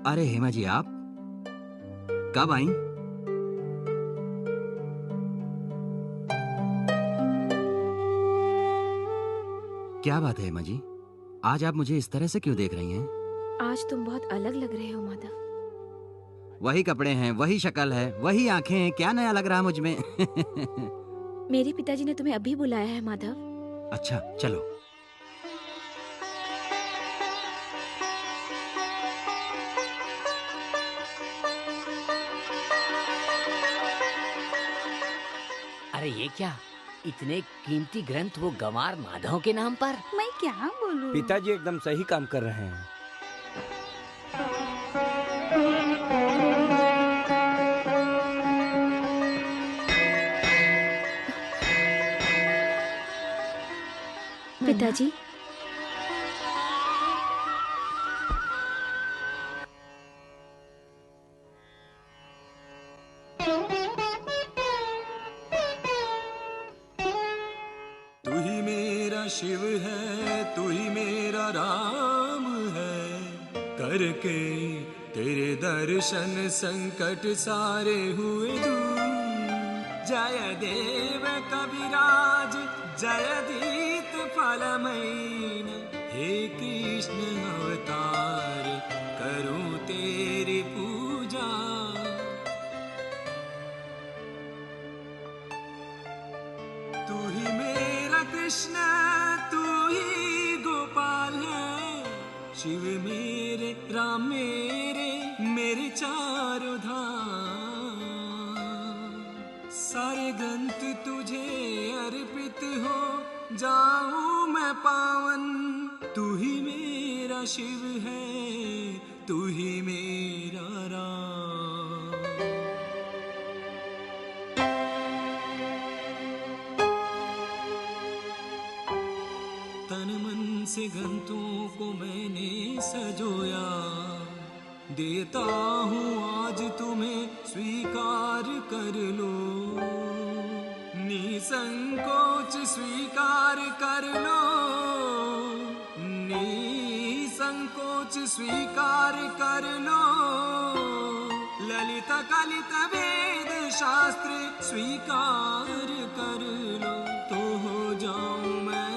अरे हेमा जी, आप कब आई? क्या बात है हेमा जी, आज आप मुझे इस तरह से क्यों देख रही हैं? आज तुम बहुत अलग लग रहे हो माधव। वही कपड़े हैं, वही शक्ल है, वही आंखें हैं, क्या नया लग रहा है मुझ में? मेरे पिताजी ने तुम्हें अभी बुलाया है माधव। अच्छा चलो। अरे ये क्या, इतने कीमती ग्रंथ वो गंवार माधव के नाम पर? मैं क्या बोलूं? पिताजी एकदम सही काम कर रहे हैं। पिताजी, तू ही मेरा शिव है, तू ही मेरा राम है, करके तेरे दर्शन संकट सारे हुए दूर। जय देव कविराज, जय दीत फलमैन, हे कृष्ण अवतार करूं तेरी पूजा। तू ही मेरा कृष्ण, तू ही गोपाल है, शिव मेरे राम मेरे चारों धाम। सारे ग्रंथ तुझे अर्पित हो जाऊं मैं पावन। तू ही मेरा शिव है, तू ही मेरा राम। तन मन से ग्रंथों को मैंने सजोया, देता हूँ आज तुम्हें स्वीकार कर लो। निसंकोच स्वीकार कर लो, निसंकोच स्वीकार कर लो। ललित कलित वेद शास्त्र स्वीकार कर लो, तो हो जाऊं मैं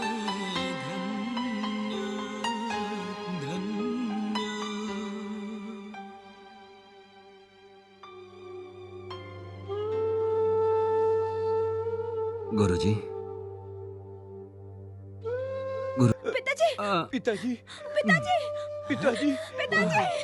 गुरुजी, गुरु पिताजी, पिताजी, पिताजी, पिताजी, पिताजी,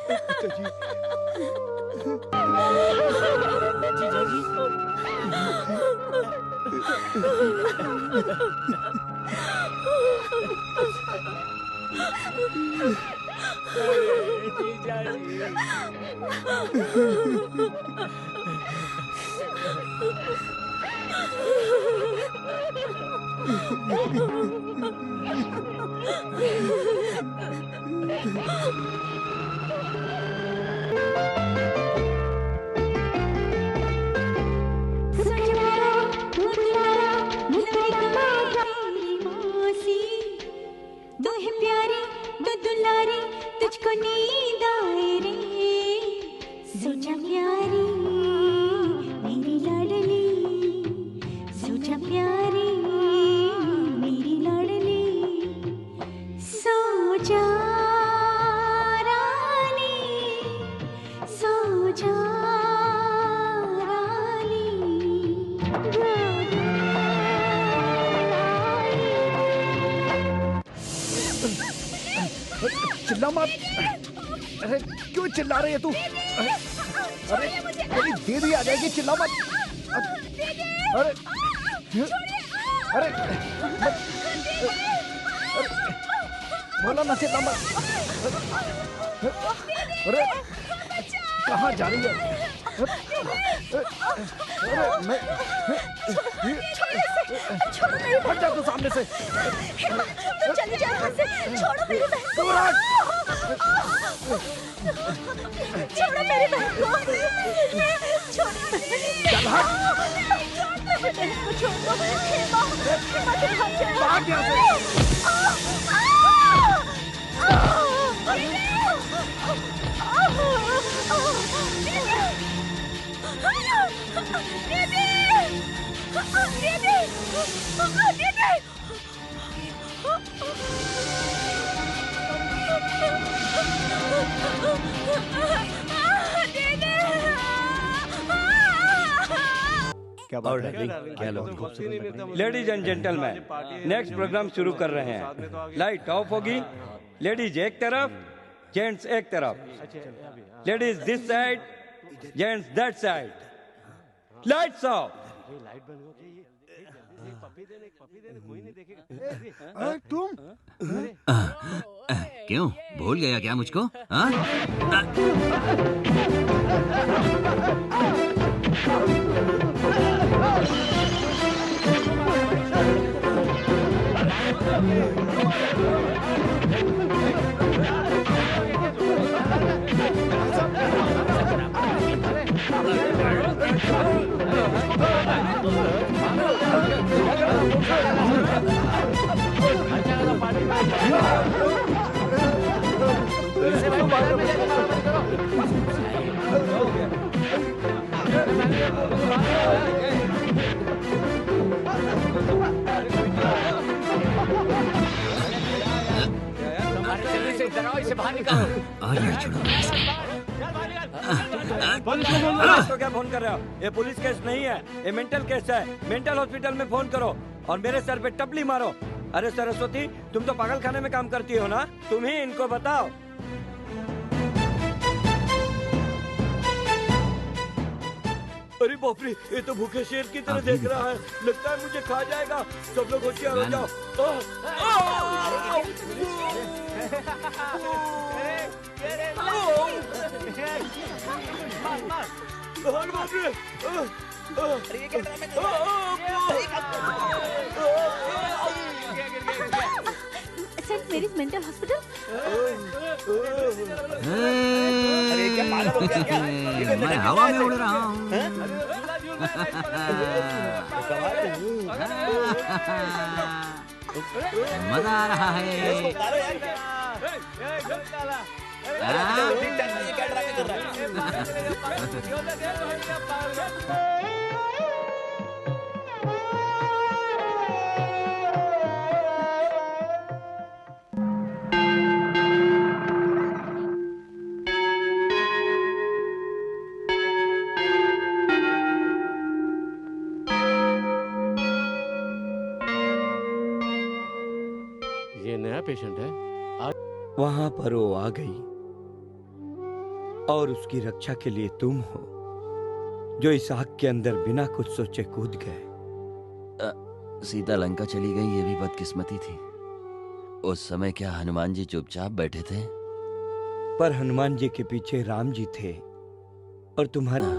तुझको नींद आए रे, सोचा प्यारी मेरी लाडली, चिल्ला मत। अरे क्यों चिल्ला रही है तू? अरे मेरी दीदी आ जाएगी, चिल्ला मत। अरे अरे बोला ना, चिल्ला मत। अरे कहाँ जा रही है? अरे मैं हट जा तू सामने से। चली जा यहाँ से, छोड़ो मेरी बहन को। छोड़ो मेरी बहन को। छोड़ो। चल हट। मेरी बहन को छोड़ो। हेमा, हेमा तुम भाग जाओ। भाग यहाँ से। क्या बात है? Ladies and gentleman, next programme शुरू कर रहे हैं। लाइट ऑफ होगी। लेडीज एक तरफ, जेंट्स एक तरफ। Ladies this side, gents that side. Lights off. तुम क्यों भूल गया क्या मुझको? हाँ? इसे बाहर निकालो। पुलिस को क्या फोन कर रहे हो? ये पुलिस केस नहीं है, ये मेंटल केस है। मेंटल हॉस्पिटल में फोन करो और मेरे सर पे टपली मारो। अरे सरस्वती, तुम तो पागल खाने में काम करती हो ना? तुम ही इनको बताओ। अरे बाप रे, ये तो भूखे शेर की तरह देख रहा है। लगता है मुझे खा जाएगा। सब लोग होशियार हो जाओ। Saint Mary's mental hospital. मैं हवा में उड़ रहा हूँ। मजा आ रहा है। ये नया पेशेंट है। वहां पर वो आ गई और उसकी रक्षा के लिए तुम हो, जो इस आग के अंदर बिना कुछ सोचे कूद गए। सीता लंका चली गई, ये भी बदकिस्मती थी। उस समय क्या हनुमान जी चुपचाप बैठे थे? पर हनुमान जी के पीछे राम जी थे और तुम्हारा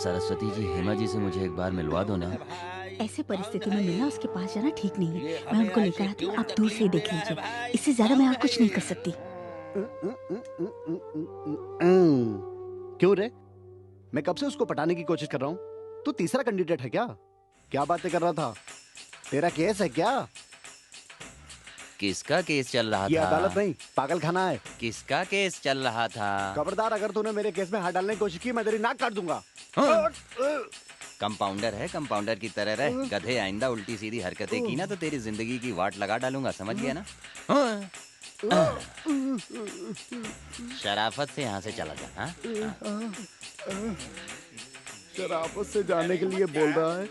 सरस्वती जी, हेमा जी से मुझे एक बार मिलवा दो ना। ऐसे परिस्थिति में मिलना उसके पास जाना ठीक नहीं है। मैं उनको लेकर आती हूँ, आप दूर से ही देख लीजिए। इससे ज्यादा मैं और कुछ नहीं कर सकती। क्यों रे? मैं कब से उसको पटाने की कोशिश कर रहा हूँ। तू तीसरा कैंडिडेट है क्या? क्या बातें कर रहा था? तेरा केस है क्या? किसका केस चल रहा ये था? अदालत नहीं, पागल खाना है। किसका केस चल रहा था? खबरदार, अगर तूने मेरे केस में हाथ डालने की कोशिश की मैं तेरी नाक काट दूंगा। कंपाउंडर है, कंपाउंडर की तरह रह गधे। आइंदा उल्टी सीधी हरकतें की ना तो तेरी जिंदगी की वाट लगा डालूंगा, समझ गया ना? शराफत से यहाँ से चला जा। हाँ? शराफत से जाने के लिए बोल रहा है,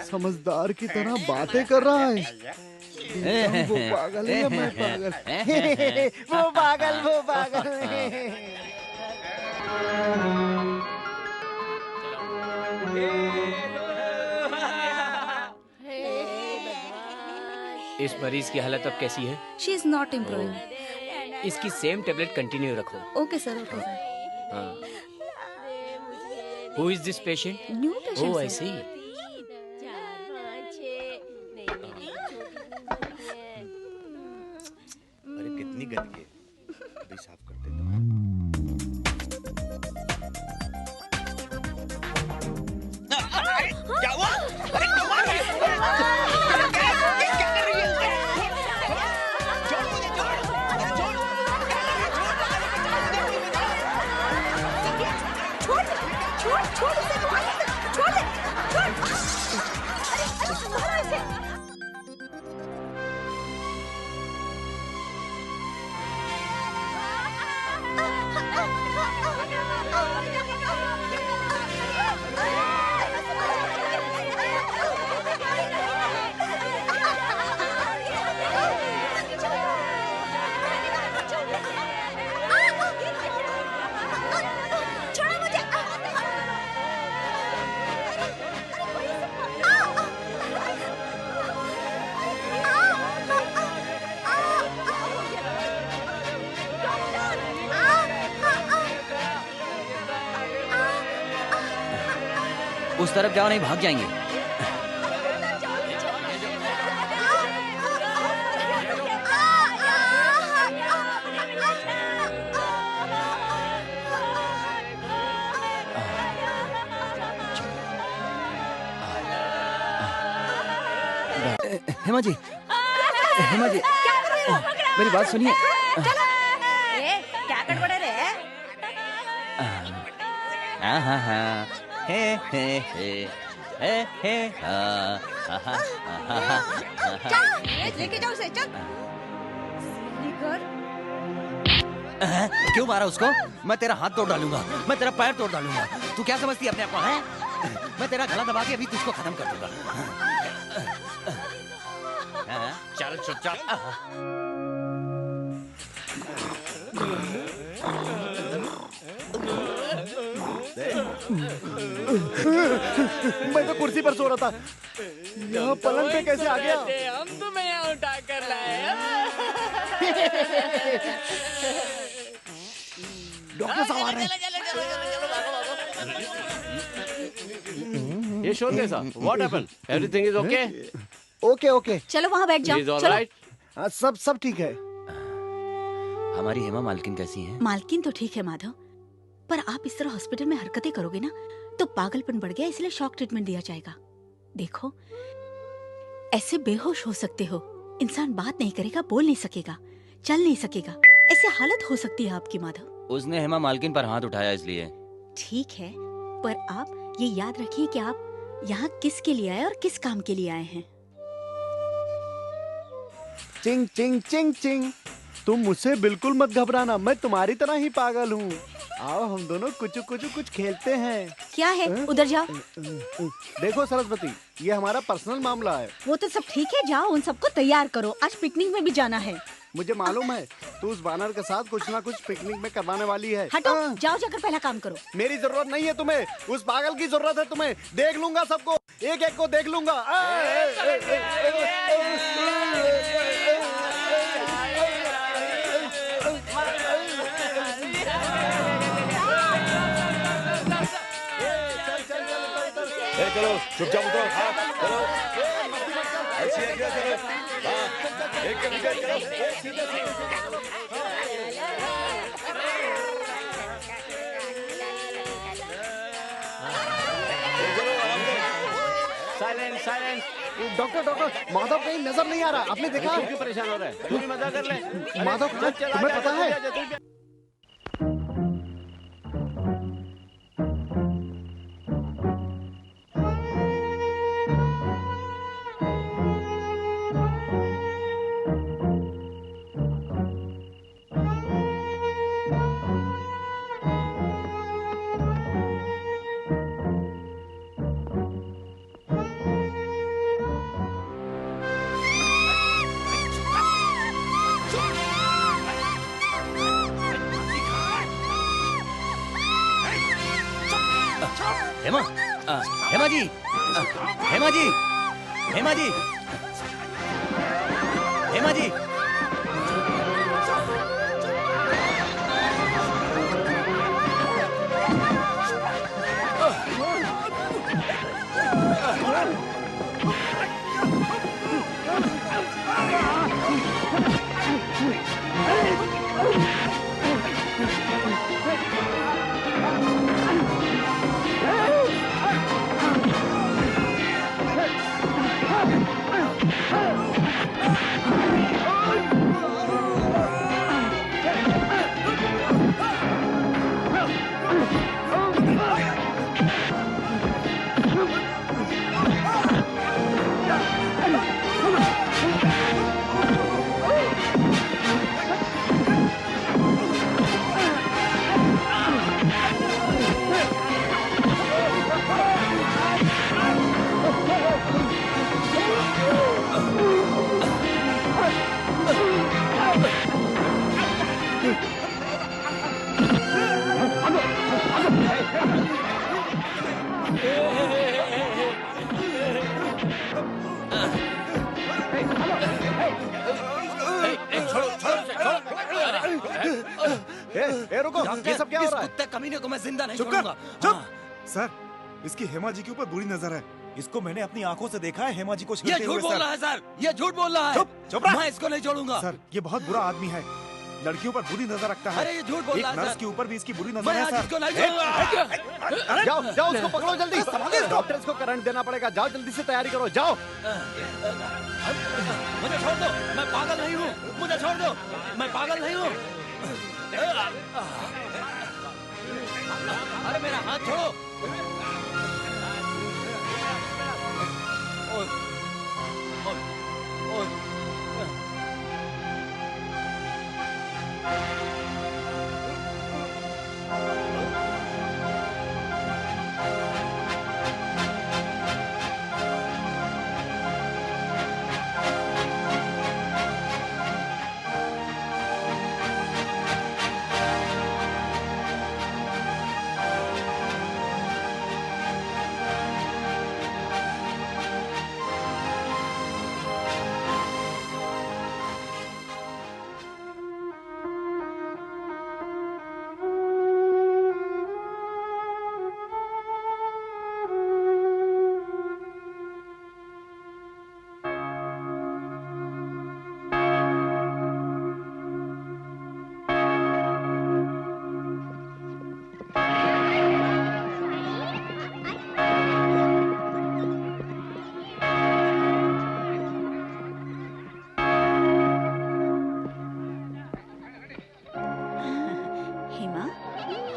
समझदार की तरह बातें कर रहा है। वो पागल है या मैं पागल? वो पागल, वो पागल। इस मरीज की हालत अब कैसी है? She is not improving. इसकी सेम टेबलेट कंटिन्यू रखो। Okay sir, okay sir. Who is this patient? New patient. Oh I see. अरे कितनी गंदगी है, अभी साफ करते तो। क्या हुआ? अरे क्यों मार रहे हो? क्या कर रही है? छोड़ मुझे, छोड़, छोड़, छोड़ छोड़ उसे, छोड़ दे, छोड़। अरे मारो इसे। उस तरफ जाओ, नहीं भाग जाएंगे। हेमा जी, हेमा जी, मेरी बात सुनिए। क्या गड़बड़ है रे? हाँ हाँ हाँ, हे हे हे हे हे हाँ हाँ हाँ हाँ हाँ। लेके जाओ उसे, चल। क्यों मारा उसको? मैं तेरा हाथ तोड़ डालूंगा, मैं तेरा पैर तोड़ डालूंगा। तू क्या समझती है अपने आप को? है मैं तेरा गला दबा के अभी तुझको खत्म कर दूंगा। चल चुपचाप। मैं तो कुर्सी पर सो रहा था, यहाँ पलंग पे कैसे आ गया? हम तुम्हें यहाँ उठा कर लाए। डॉक्टर साहब आ रहे हैं। ये शोर कैसा? What happened? Everything is okay? Okay okay. चलो वहाँ बैठ जाओ। He is all चलो। right? सब ठीक है। हमारी हेमा मालकिन कैसी है? मालकिन तो ठीक है माधव, पर आप इस तरह हॉस्पिटल में हरकतें करोगे ना तो पागलपन बढ़ गया, इसलिए शॉक ट्रीटमेंट दिया जाएगा। देखो, ऐसे बेहोश हो सकते हो, इंसान बात नहीं करेगा, बोल नहीं सकेगा, चल नहीं सकेगा, ऐसे हालत हो सकती है आपकी माधव। उसने हेमा मालकिन पर हाथ उठाया इसलिए। ठीक है, पर आप ये याद रखिए कि आप यहाँ किस के लिए आए और किस काम के लिए आए हैं। चिंग चिंग चिंग चिंग। तुम मुझसे बिल्कुल मत घबराना, मैं तुम्हारी तरह ही पागल हूँ। आओ हम दोनों कुछ खेलते हैं। क्या है? उधर जाओ। देखो सरस्वती, ये हमारा पर्सनल मामला है। वो तो सब ठीक है, जाओ उन सबको तैयार करो, आज पिकनिक में भी जाना है। मुझे मालूम है तू उस बानर के साथ कुछ ना कुछ पिकनिक में करवाने वाली है। हटो, जाओ जाकर पहला काम करो। मेरी जरूरत नहीं है तुम्हें, उस पागल की जरूरत है तुम्हें। देख लूंगा सबको, एक एक को देख लूंगा। चलो चुपचाप उतरो। हाँ चलो, ऐसी है क्या? चलो हाँ, एक चलो। चलो आराम से। Silence silence. Doctor doctor Madhav कहीं नजर नहीं आ रहा, आपने देखा? क्यों परेशान हो रहा है? तू भी मजा कर ले। माधव कहाँ? तुम्हें पता है? हेमा, हेमा जी, हेमा जी, हेमा जी, हेमा जी। रुको, ये सब क्या हो रहा है? कुत्ते कमीने को मैं जिंदा नहीं चुप छोड़ूंगा। कर, चुप। सर, इसकी हेमा जी के ऊपर बुरी नजर है। इसको मैंने अपनी आंखों से देखा है हेमा जी को ये छेड़ते झूठ हुए, बोल सर। रहा है सर, ये झूठ बोल रहा है। चुप, चुप रह। मैं इसको नहीं छोड़ूंगा। सर, ये बहुत बुरा आदमी है, लड़कियों पर बुरी नजर रखता है। अरे ये झूठ बोल एक रहा है, नर्स सर। के ऊपर भी इसकी बुरी नजर मैं है, आज सर। इसको नहीं छोड़ूंगा। जाओ जाओ, उसको पकड़ो जल्दी। डॉक्टर इसको करंट देना पड़ेगा, जाओ जल्दी से तैयारी करो, जाओ। मुझे छोड़ दो, मैं पागल नहीं हूँ। मुझे छोड़ दो, मैं पागल नहीं हूँ। अरे मेरा हाथ छोड़ो।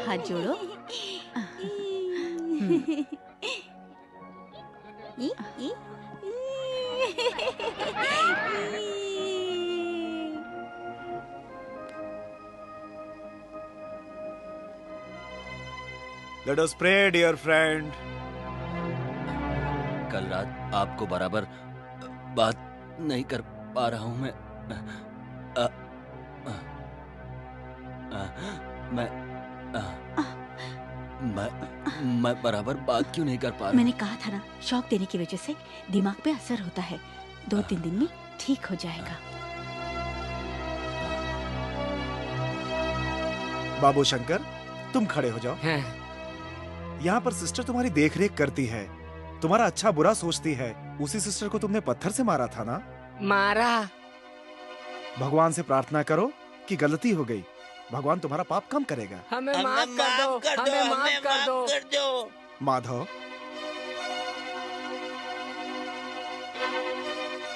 हाथ जोड़ो। Let us pray, dear friend. कल रात आपको बराबर बात नहीं कर पा रहा हूँ मैं। मैं बराबर बात क्यों नहीं कर पा रहा? मैंने कहा था ना, शॉक देने की वजह से दिमाग पे असर होता है। 2-3 दिन में ठीक हो जाएगा। बाबू शंकर, तुम खड़े हो जाओ। यहाँ पर सिस्टर तुम्हारी देख रेख करती है, तुम्हारा अच्छा बुरा सोचती है। उसी सिस्टर को तुमने पत्थर से मारा था ना? मारा। भगवान से प्रार्थना करो कि गलती हो गई, भगवान तुम्हारा पाप कम करेगा। हमें माफ कर दो, हमें माफ कर दो। माधव,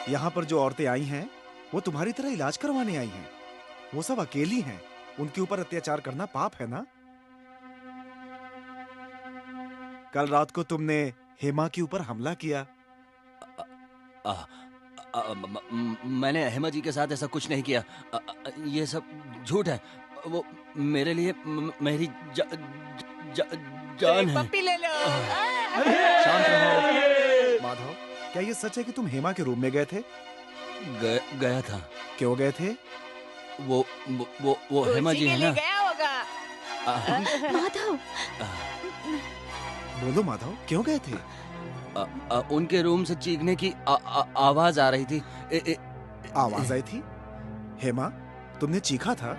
यहाँ पर जो औरतें आई हैं वो तुम्हारी तरह इलाज करवाने आई हैं। वो सब अकेली हैं, उनके ऊपर अत्याचार करना पाप है ना। कल रात को तुमने हेमा के ऊपर हमला किया। मैंने हेमा जी के साथ ऐसा कुछ नहीं किया। ये सब झूठ है। वो मेरे लिए मेरी जान है। पप्पी ले लो। शांत रहो। माधव, क्या ये सच है कि तुम हेमा के रूम में गए थे? गया था। क्यों गए थे? वो हेमा जी है ना। गया होगा। माधव, बोलो माधव, क्यों गए थे? उनके रूम से चीखने की आवाज आ रही थी। आवाज आई थी? हेमा, तुमने चीखा था?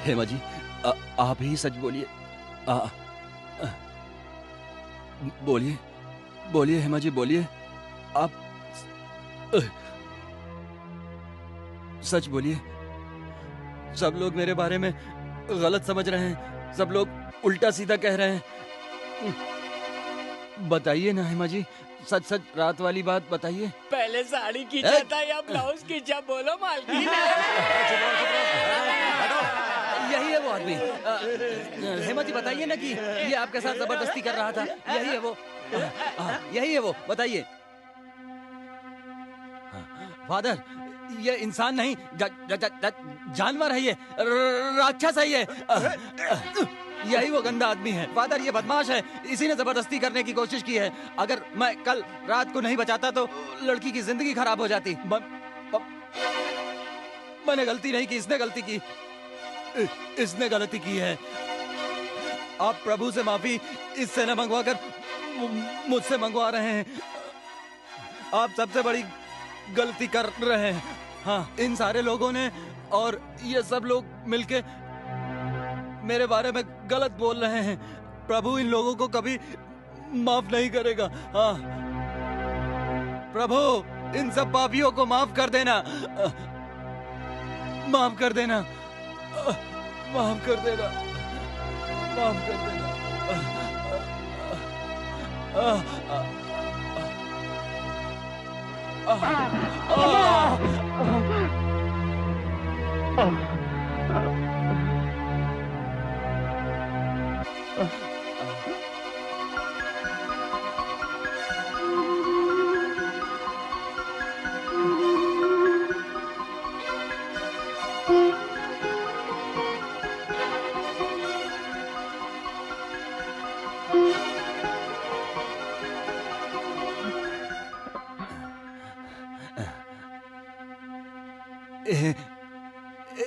हेमा जी, आप ही सच बोलिए। बोलिए बोलिए हेमा जी, बोलिए। आप सच बोलिए। सब लोग मेरे बारे में गलत समझ रहे हैं, सब लोग उल्टा सीधा कह रहे हैं। बताइए ना हेमा जी, सच सच रात वाली बात बताइए। पहले साड़ी खींचा था या ब्लाउज खींचा, बोलो मालकिन। यही है वो आदमी। हेमा जी बताइए ना कि ये आपके साथ जबरदस्ती कर रहा था। यही है वो। यही है वो, बताइए। फादर, ये इंसान नहीं, जानवर है, ये राक्षस है। ये यही वो गंदा आदमी है। फादर, ये बदमाश है, इसी ने जबरदस्ती करने की कोशिश की है। अगर मैं कल रात को नहीं बचाता तो लड़की की जिंदगी खराब हो जाती। मैंने गलती नहीं की, इसने गलती की। इसने गलती की है। आप प्रभु से माफी इससे न मंगवाकर मुझसे मंगवा रहे हैं। आप सबसे बड़ी गलती कर रहे हैं। हाँ, इन सारे लोगों ने और ये सब लोग मिलके मेरे बारे में गलत बोल रहे हैं। प्रभु इन लोगों को कभी माफ नहीं करेगा। हाँ प्रभु, इन सब पापियों को माफ कर देना। माफ कर देना। माफ कर देना। माफ कर देना।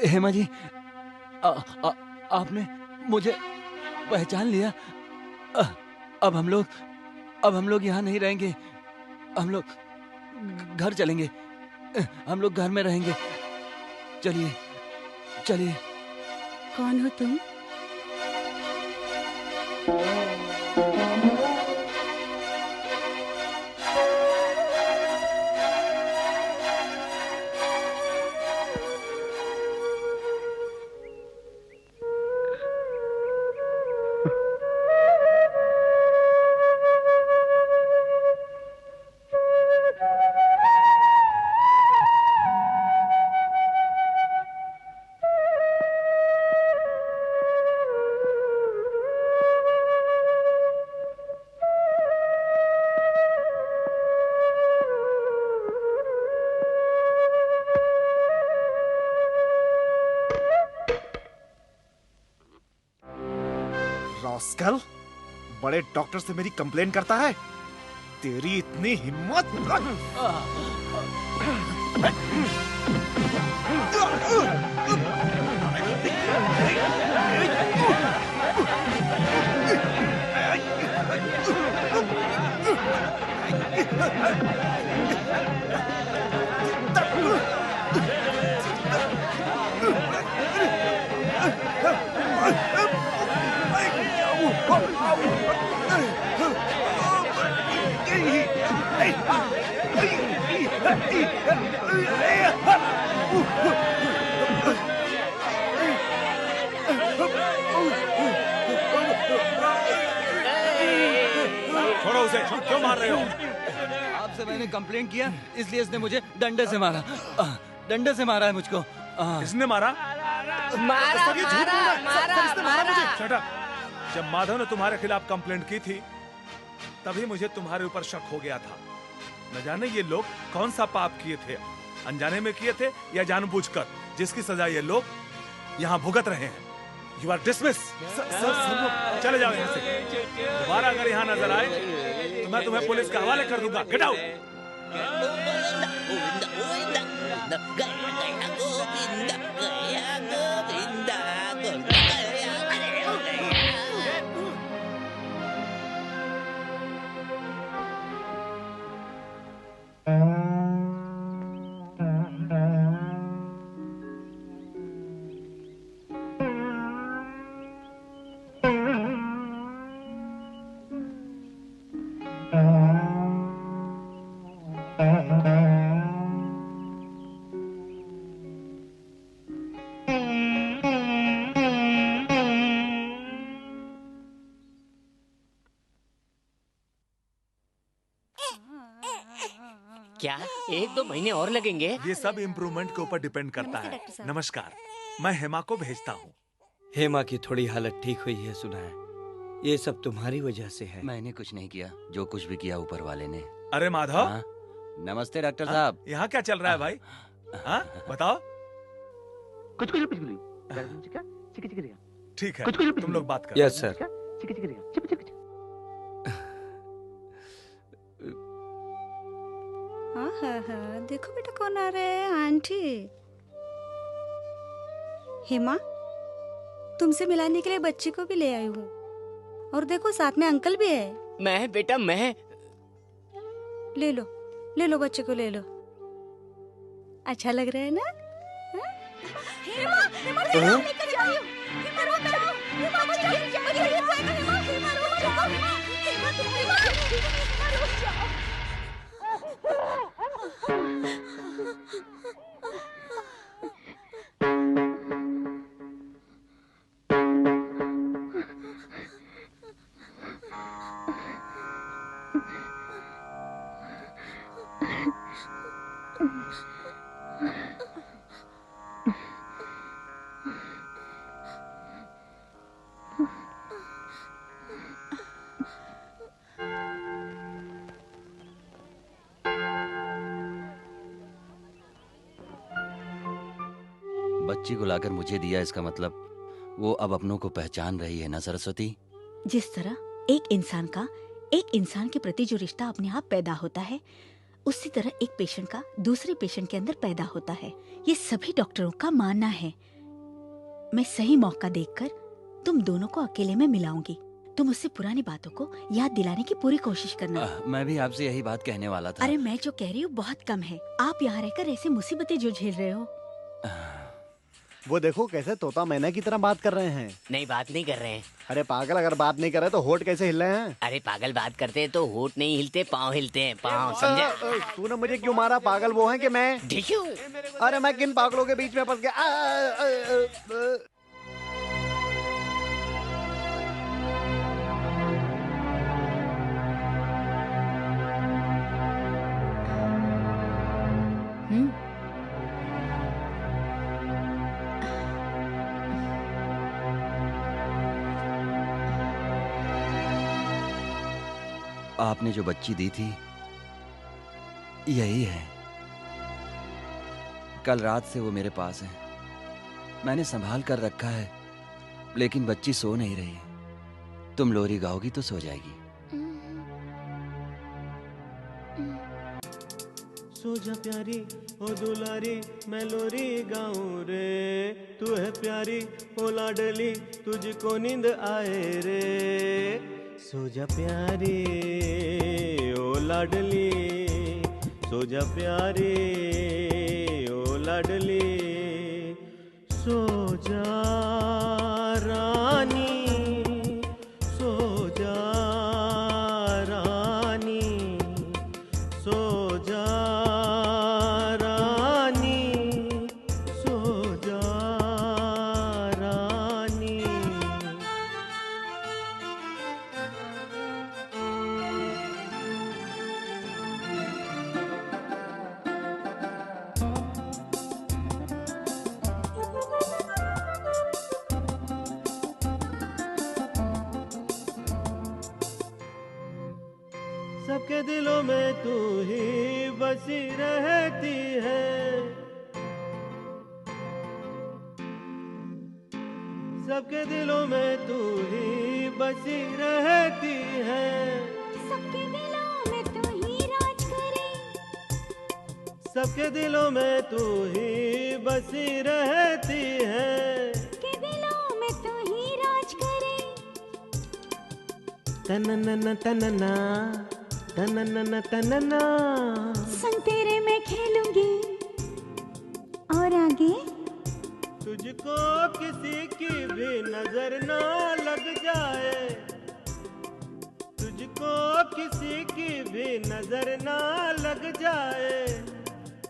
हेमा जी, आपने मुझे पहचान लिया। अब हम लोग यहाँ नहीं रहेंगे। हम लोग घर चलेंगे। हम लोग घर में रहेंगे। चलिए चलिए। कौन हो तुम? रॉस्कल, बड़े डॉक्टर से मेरी कंप्लेन करता है। तेरी इतनी हिम्मत! क्यों मार रहे हो? आपसे मैंने कंप्लेंट किया इसलिए इसने मुझे डंडे से मारा। डंडे से मारा है मुझको। इसने मारा? Shut up. जब माधव ने तुम्हारे खिलाफ कंप्लेंट की थी तभी मुझे तुम्हारे ऊपर शक हो गया था। न जाने ये लोग कौन सा पाप किए थे, अनजाने में किए थे या जानबूझकर, जिसकी सजा ये लोग यहाँ भुगत रहे हैं। You are dismiss. चले जाओ यहाँ से। दोबारा अगर यहाँ नजर आए तो मैं तुम्हें पुलिस के हवाले कर दूंगा। Get out. क्या 1-2 महीने और लगेंगे? ये सब इम्प्रूवमेंट के ऊपर डिपेंड करता है। नमस्कार, मैं हेमा को भेजता हूँ। हेमा की थोड़ी हालत ठीक हुई है सुना है। ये सब तुम्हारी वजह से है। मैंने कुछ नहीं किया, जो कुछ भी किया ऊपर वाले ने। अरे माधव। नमस्ते डॉक्टर साहब। यहाँ क्या चल रहा है भाई? हाँ बताओ। कुछ ठीक है, तुम लोग बात करो। Yes sir. हाँ, देखो बेटा कौन आ रहे हैं। आंटी हेमा, तुमसे मिलाने के लिए बच्ची को भी ले आई हूँ। और देखो साथ में अंकल भी है। मैं बेटा मैं। ले लो बच्चे को ले लो। अच्छा लग रहा है ना? हेमा, हेमा लेकर जाओ। हेमा रुक जाओ। हेमा बचाओ। हेमा रुक जाओ। हेमा रुक जाओ। बच्ची को लाकर मुझे दिया, इसका मतलब वो अब अपनों को पहचान रही है ना सरस्वती? जिस तरह एक इंसान के प्रति जो रिश्ता अपने आप पैदा होता है, उसी तरह एक पेशेंट का दूसरे पेशेंट के अंदर पैदा होता है। ये सभी डॉक्टरों का मानना है। मैं सही मौका देखकर तुम दोनों को अकेले में मिलाऊंगी। तुम उससे पुरानी बातों को याद दिलाने की पूरी कोशिश करना। मैं भी आपसे यही बात कहने वाला था। अरे मैं जो कह रही हूँ बहुत कम है। आप यहाँ रहकर ऐसी मुसीबतें जो झेल रहे हो। वो देखो कैसे तोता मैना की तरह बात कर रहे हैं। नहीं, बात नहीं कर रहे हैं। अरे पागल, अगर बात नहीं कर रहे तो होठ कैसे हिल रहे हैं? अरे पागल, बात करते हैं तो होठ नहीं हिलते, पाँव हिलते हैं। पाँव, समझा? तूने मुझे क्यों मारा? पागल वो है कि मैं? अरे मैं किन पागलों के बीच में फंस गया? आपने जो बच्ची दी थी यही है। कल रात से वो मेरे पास है। मैंने संभाल कर रखा है, लेकिन बच्ची सो नहीं रही। तुम लोरी गाओगी तो सो जाएगी। सो जा प्यारी ओ दुलारी, मैं लोरी गाऊं रे। तू है प्यारी ओ लाडली, तुझको नींद आए रे। सो जा प्यारी ओ लाडली, सो जा प्यारी ओ लाडली, सो जा रानी, सो जा रानी, सो जा रानी, सो जा रानी। सबके दिलों में तू ही बसी रहती है, सबके दिलों में तू ही बसी रहती है, सबके दिलों में तू ही राज करे, सबके दिलों में तू ही बसी रहती है, सबके दिलों में तू ही राज करे। तननना तनना तननना तनना, संग तेरे मैं खेलूंगी और आगे तुझको किसी की भी नजर ना लग जाए, तुझको किसी की भी नजर ना लग जाए,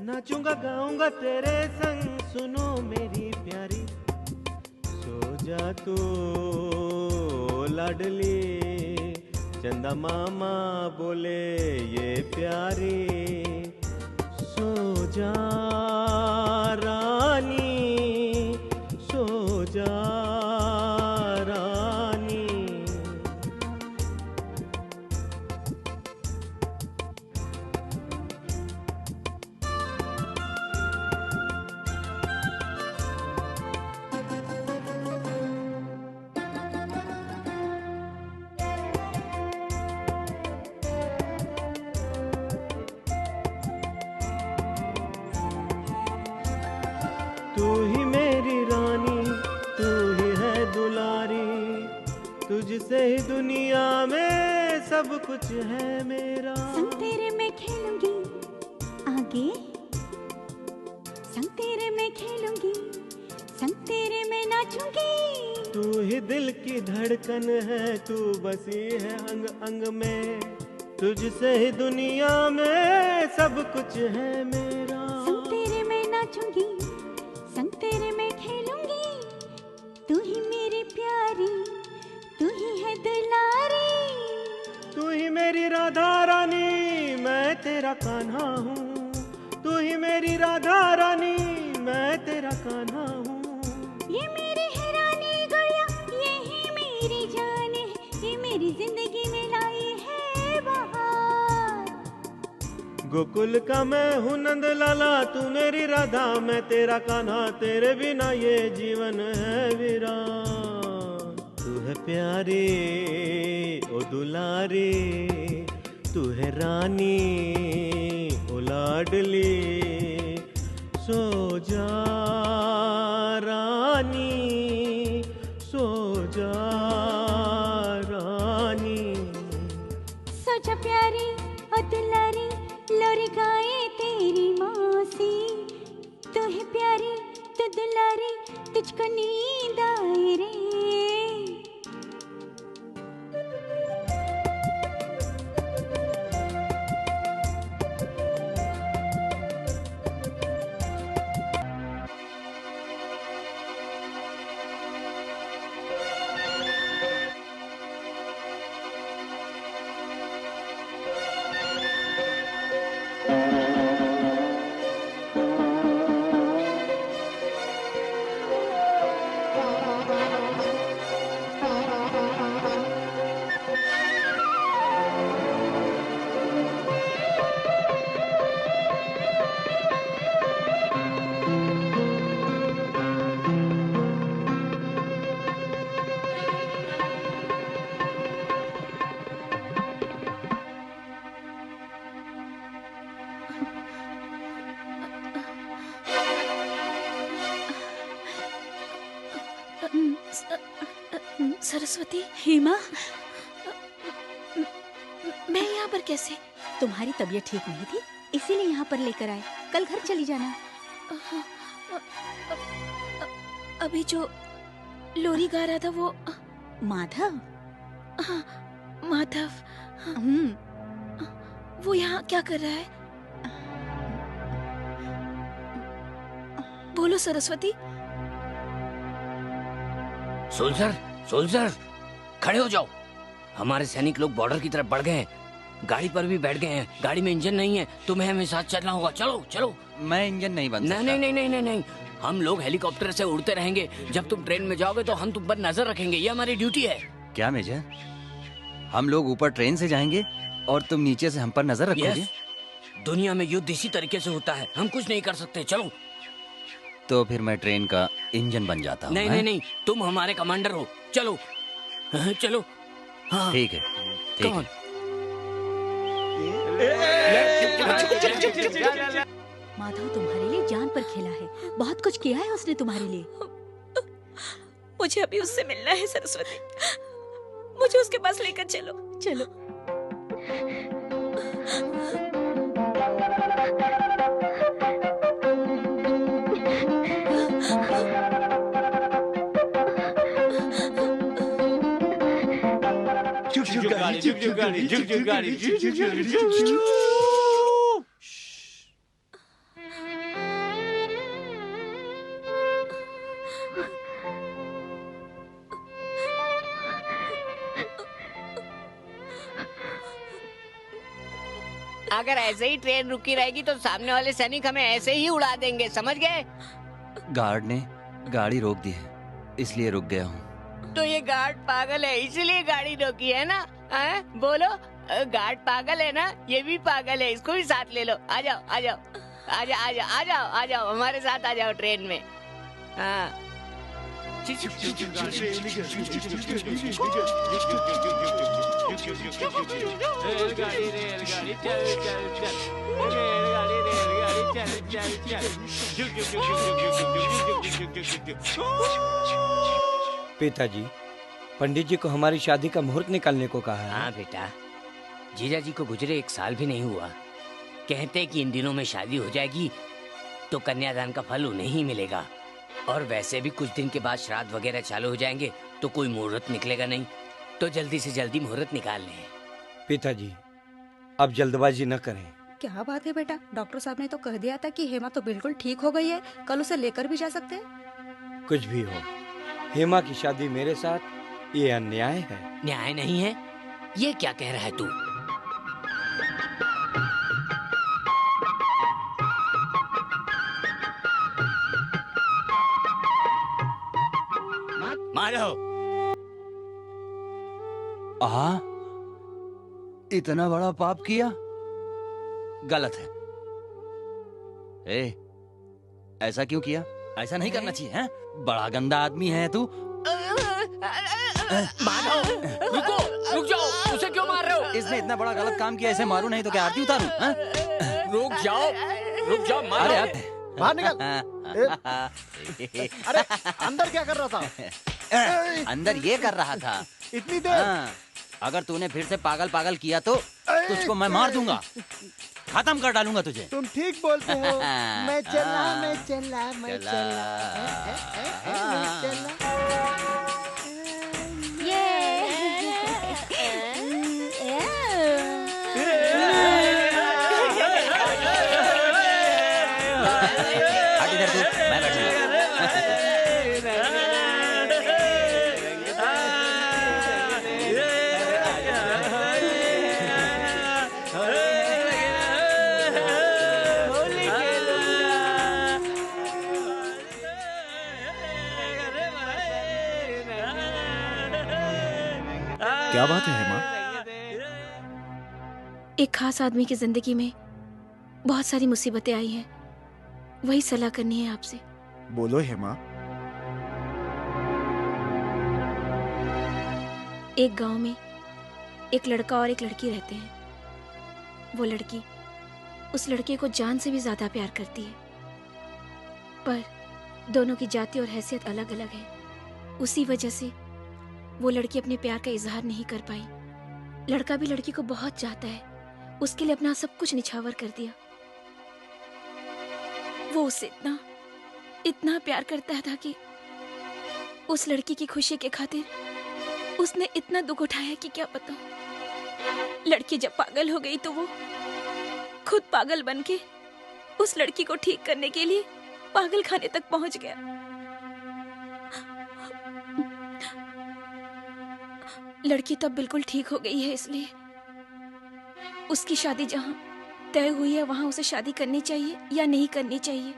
नाचूंगा गाऊंगा तेरे संग, सुनो मेरी प्यारी, सो जा तू लाडली, चंदा मामा बोले ये प्यारी, सो जा रानी, सो जा रानी। तू ही मेरी रानी, तू ही है दुलारी, तुझसे ही दुनिया में सब कुछ है मेरा, संग तेरे मैं खेलूंगी आगे, संग तेरे मैं खेलूंगी, संग तेरे मैं नाचूंगी, तू ही दिल की धड़कन है, तू बसी है अंग अंग में, तुझसे ही दुनिया में सब कुछ है मेरा, संग तेरे मैं नाचूंगी, संग तेरे मैं खेलूंगी, तू ही मेरी प्यारी, तू ही है दुलारी, तू ही मेरी राधा रानी, मैं तेरा कान्हा हूँ, तू ही मेरी राधा रानी, मैं तेरा कान्हा हूँ, ये मेरी है रानी गुड़िया, ये ही मेरी जान है, ये मेरी जिंदगी में लाई है बहार, गोकुल का मैं हूँ नंद लाला, तू मेरी राधा, मैं तेरा कान्हा, तेरे बिना ये जीवन है वीरान, तू है प्यारी ओ दुलारी, तू है रानी ओ लाडली, सो जा रानी, सो जा रानी। सोचा प्यारी और दुलारी, लोरी गाए तेरी मौसी, तू है प्यारी तू दुलारी, तुझको नींद आए रे, सरस्वती, हेमा, मैं यहाँ पर कैसे? तुम्हारी तबीयत ठीक नहीं थी, इसीलिए यहाँ पर लेकर आए, कल घर चली जाना। अभी जो लोरी गा रहा था वो माधव? हाँ, माधव। वो यहाँ क्या कर रहा है? बोलो सरस्वती। सोल्जर, सोल्जर, खड़े हो जाओ। हमारे सैनिक लोग बॉर्डर की तरफ बढ़ गए हैं, गाड़ी पर भी बैठ गए हैं। गाड़ी में इंजन नहीं है, तुम्हें हमें साथ चलना होगा। चलो चलो। मैं इंजन नहीं बन सकता। नहीं नहीं नहीं नहीं नहीं, हम लोग हेलीकॉप्टर से उड़ते रहेंगे। जब तुम ट्रेन में जाओगे तो हम तुम पर नजर रखेंगे, ये हमारी ड्यूटी है। क्या मेजर, हम लोग ऊपर ट्रेन से जाएंगे और तुम नीचे से हम पर नजर रखोगे? दुनिया में युद्ध इसी तरीके से होता है, हम कुछ नहीं कर सकते। चलो। तो फिर मैं ट्रेन का इंजन बन जाता हूँ। नहीं नहीं नहीं, तुम हमारे कमांडर हो। चलो चलो। हाँ। ठीक है, ठीक है। माधव तुम्हारे लिए जान पर खेला है, बहुत कुछ किया है उसने तुम्हारे लिए। मुझे अभी उससे मिलना है सरस्वती, मुझे उसके पास लेकर चलो। चलो। अगर ऐसे ही ट्रेन रुकी रहेगी तो सामने वाले सैनिक हमें ऐसे ही उड़ा देंगे, समझ गए? गार्ड ने गाड़ी रोक दी है, इसलिए रुक गया हूँ। तो ये गार्ड पागल है, इसीलिए गाड़ी रोकी है ना? बोलो, गार्ड पागल है ना? ये भी पागल है, इसको भी साथ ले लो। आ जाओ आ जाओ आ जाओ आ जाओ आ जाओ आ जाओ, हमारे साथ आ जाओ ट्रेन में। हाँ। रेलगाड़ी रेलगाड़ी चल चल चल, रेलगाड़ी रेलगाड़ी चल चल। पिताजी, पंडित जी को हमारी शादी का मुहूर्त निकालने को कहा है। हाँ बेटा, जीजा जी को गुजरे 1 साल भी नहीं हुआ। कहते कि इन दिनों में शादी हो जाएगी तो कन्यादान का फल उन्हें ही मिलेगा, और वैसे भी कुछ दिन के बाद श्राद्ध वगैरह चालू हो जाएंगे तो कोई मुहूर्त निकलेगा नहीं, तो जल्दी से जल्दी मुहूर्त निकाल लें। पिताजी, अब जल्दबाजी न करें। क्या बात है बेटा, डॉक्टर साहब ने तो कह दिया था कि हेमा तो बिल्कुल ठीक हो गई है, कल उसे लेकर भी जा सकते हैं। कुछ भी हो, हेमा की शादी मेरे साथ, ये अन्याय है। न्याय नहीं है? ये क्या कह रहा है तू? माधव, इतना बड़ा पाप किया? गलत है। ऐसा क्यों किया? ऐसा नहीं करना चाहिए, हैं? बड़ा गंदा आदमी है तू। माधव, रुको, रुक जाओ, उसे क्यों मार रहे हो? इसने इतना बड़ा गलत काम किया, इसे मारू नहीं तो क्या आरती उतारूं? रुक जाओ, माधव। अरे बाहर निकल। अरे अंदर क्या कर रहा था? अंदर ये कर रहा था। इतनी देर? अगर तूने फिर से पागल पागल किया तो तुझको मैं मार दूंगा, खत्म कर डालूंगा तुझे। तुम ठीक बोलते हो। मैं चला मैं चला मैं चला। हट इधर तू, मैं बैठूंगा। क्या बात है हेमा? एक खास आदमी की जिंदगी में बहुत सारी मुसीबतें आई हैं, वही सलाह करनी है आपसे। बोलो हेमा। एक गांव में एक लड़का और एक लड़की रहते हैं। वो लड़की उस लड़के को जान से भी ज्यादा प्यार करती है, पर दोनों की जाति और हैसियत अलग अलग है। उसी वजह से वो लड़की अपने प्यार का इजहार नहीं कर पाई। लड़का भी लड़की को बहुत चाहता है, उसके लिए अपना सब कुछ निछावर कर दिया। वो उससे इतना इतना प्यार करता था कि उस लड़की की खुशी के खातिर उसने इतना दुख उठाया कि क्या बताऊं। लड़की जब पागल हो गई तो वो खुद पागल बनके उस लड़की को ठीक करने के लिए पागल खाने तक पहुंच गया। लड़की तब बिल्कुल ठीक हो गई है, इसलिए उसकी शादी जहां तय हुई है वहां उसे शादी करनी चाहिए या नहीं करनी चाहिए।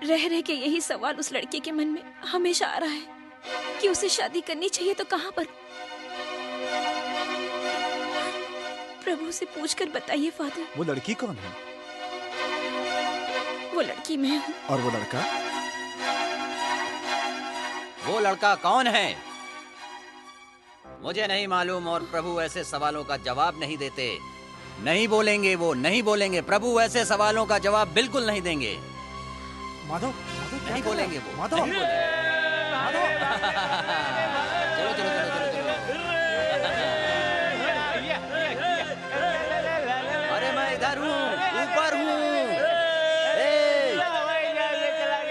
रह रह के यही सवाल उस लड़के के मन में हमेशा आ रहा है कि उसे शादी करनी चाहिए तो कहां पर। प्रभु से पूछकर बताइए फादर। वो लड़की कौन है? वो लड़की मैं हूँ। और वो लड़का? वो लड़का कौन है? मुझे नहीं मालूम और प्रभु ऐसे सवालों का जवाब नहीं देते। नहीं बोलेंगे, वो नहीं बोलेंगे। प्रभु ऐसे सवालों का जवाब बिल्कुल नहीं देंगे। माधव, नहीं बोलेंगे वो। माधव, नहीं बोलेंगे। चलो चलो चलो चलो चलो। अरे मैं इधर हूँ, ऊपर हूँ।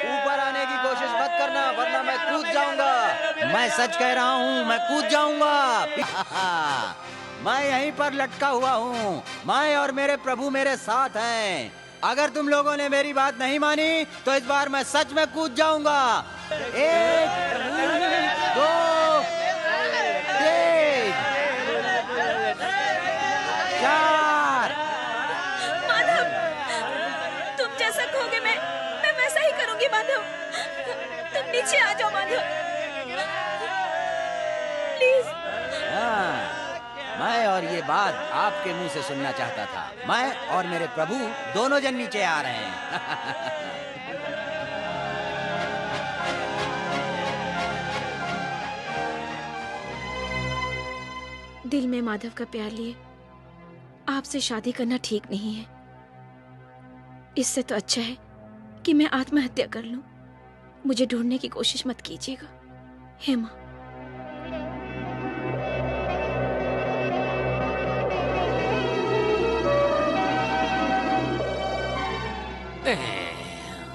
ऊपर आने की कोशिश मत करना वरना मैं कूद जाऊंगा। मैं सच कह रहा हूँ, मैं कूद जाऊंगा। मैं यहीं पर लटका हुआ हूँ। मैं और मेरे प्रभु मेरे साथ हैं। अगर तुम लोगों ने मेरी बात नहीं मानी तो इस बार मैं सच में कूद जाऊंगा। 1 2 3 4। माधव, तुम जैसा कहोगे मैं वैसा ही करूंगी माधव। तुम नीचे आ जाओ माधव, प्लीज। हाँ, मैं और ये बात आपके मुंह से सुनना चाहता था। मैं और मेरे प्रभु दोनों जन नीचे आ रहे हैं। दिल में माधव का प्यार लिए आपसे शादी करना ठीक नहीं है। इससे तो अच्छा है कि मैं आत्महत्या कर लूं। मुझे ढूंढने की कोशिश मत कीजिएगा। हेमा।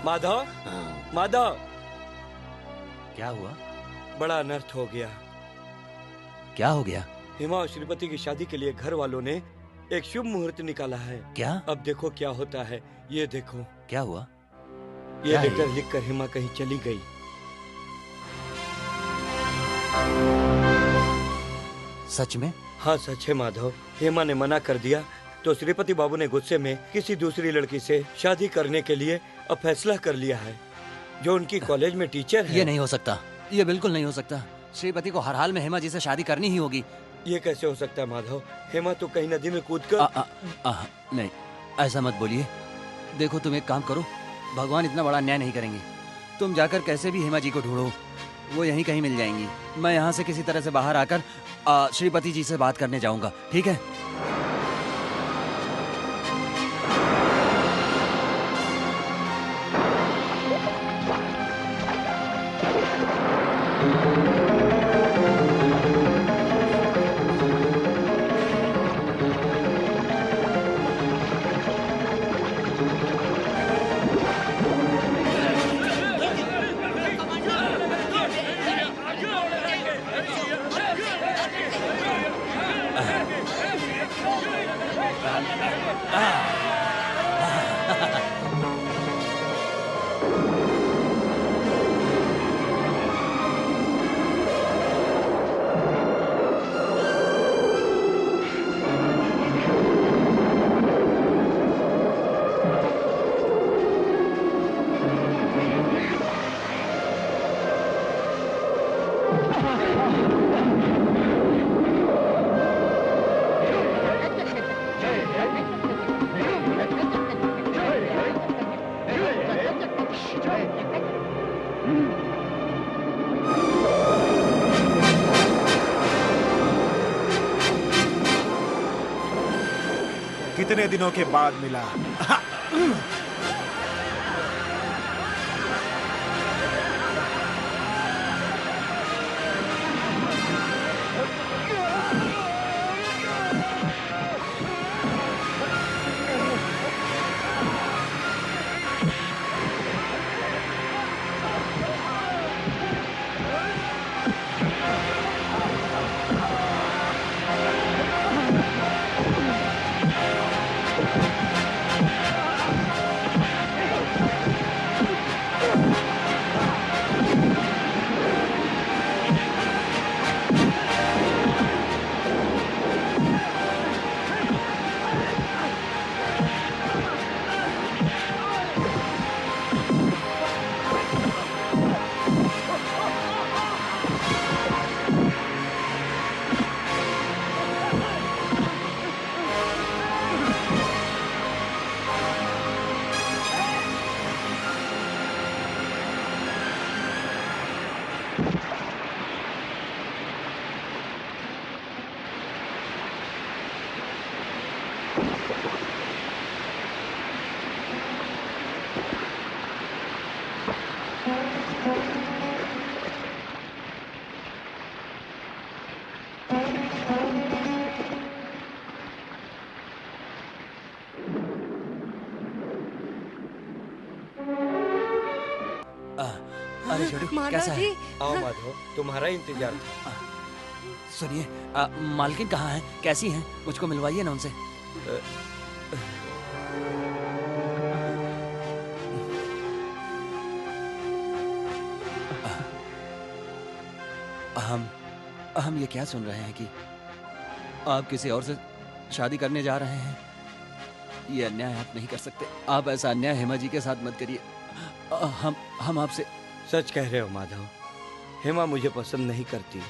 माधव, माधव, क्या हुआ? बड़ा अनर्थ हो गया। क्या हो गया? हेमा और श्रीपति की शादी के लिए घर वालों ने एक शुभ मुहूर्त निकाला है। क्या? अब देखो क्या होता है। ये देखो। क्या हुआ? ये लेटर लिखकर हेमा कहीं चली गई। सच में? हाँ सच है माधव। हेमा ने मना कर दिया तो श्रीपति बाबू ने गुस्से में किसी दूसरी लड़की से शादी करने के लिए अब फैसला कर लिया है, जो उनकी कॉलेज में टीचर है। ये नहीं हो सकता। ये बिल्कुल नहीं हो सकता। श्रीपति को हर हाल में हेमा जी से शादी करनी ही होगी। ये कैसे हो सकता है माधव? हेमा तो कहीं नदी में कूद कर। नहीं, ऐसा मत बोलिए। देखो तुम एक काम करो, भगवान इतना बड़ा अन्याय नहीं करेंगे। तुम जाकर कैसे भी हेमा जी को ढूंढो, वो यहीं कहीं मिल जाएंगी। मैं यहाँ से किसी तरह से बाहर आकर श्रीपति जी से बात करने जाऊंगा। ठीक है? कितने दिनों के बाद मिला। अरे छोटू माधव कैसा है? जी। आओ माधव, तुम्हारा इंतजार था। सुनिए, मालकिन कहाँ है, कैसी हैं? मुझको मिलवाइए ना उनसे। हम ये क्या सुन रहे हैं कि आप किसी और से शादी करने जा रहे हैं? ये अन्याय आप नहीं कर सकते। आप ऐसा अन्याय हेमा जी के साथ मत करिए। हम आपसे सच कह रहे हो माधव, हेमा मुझे पसंद नहीं करती।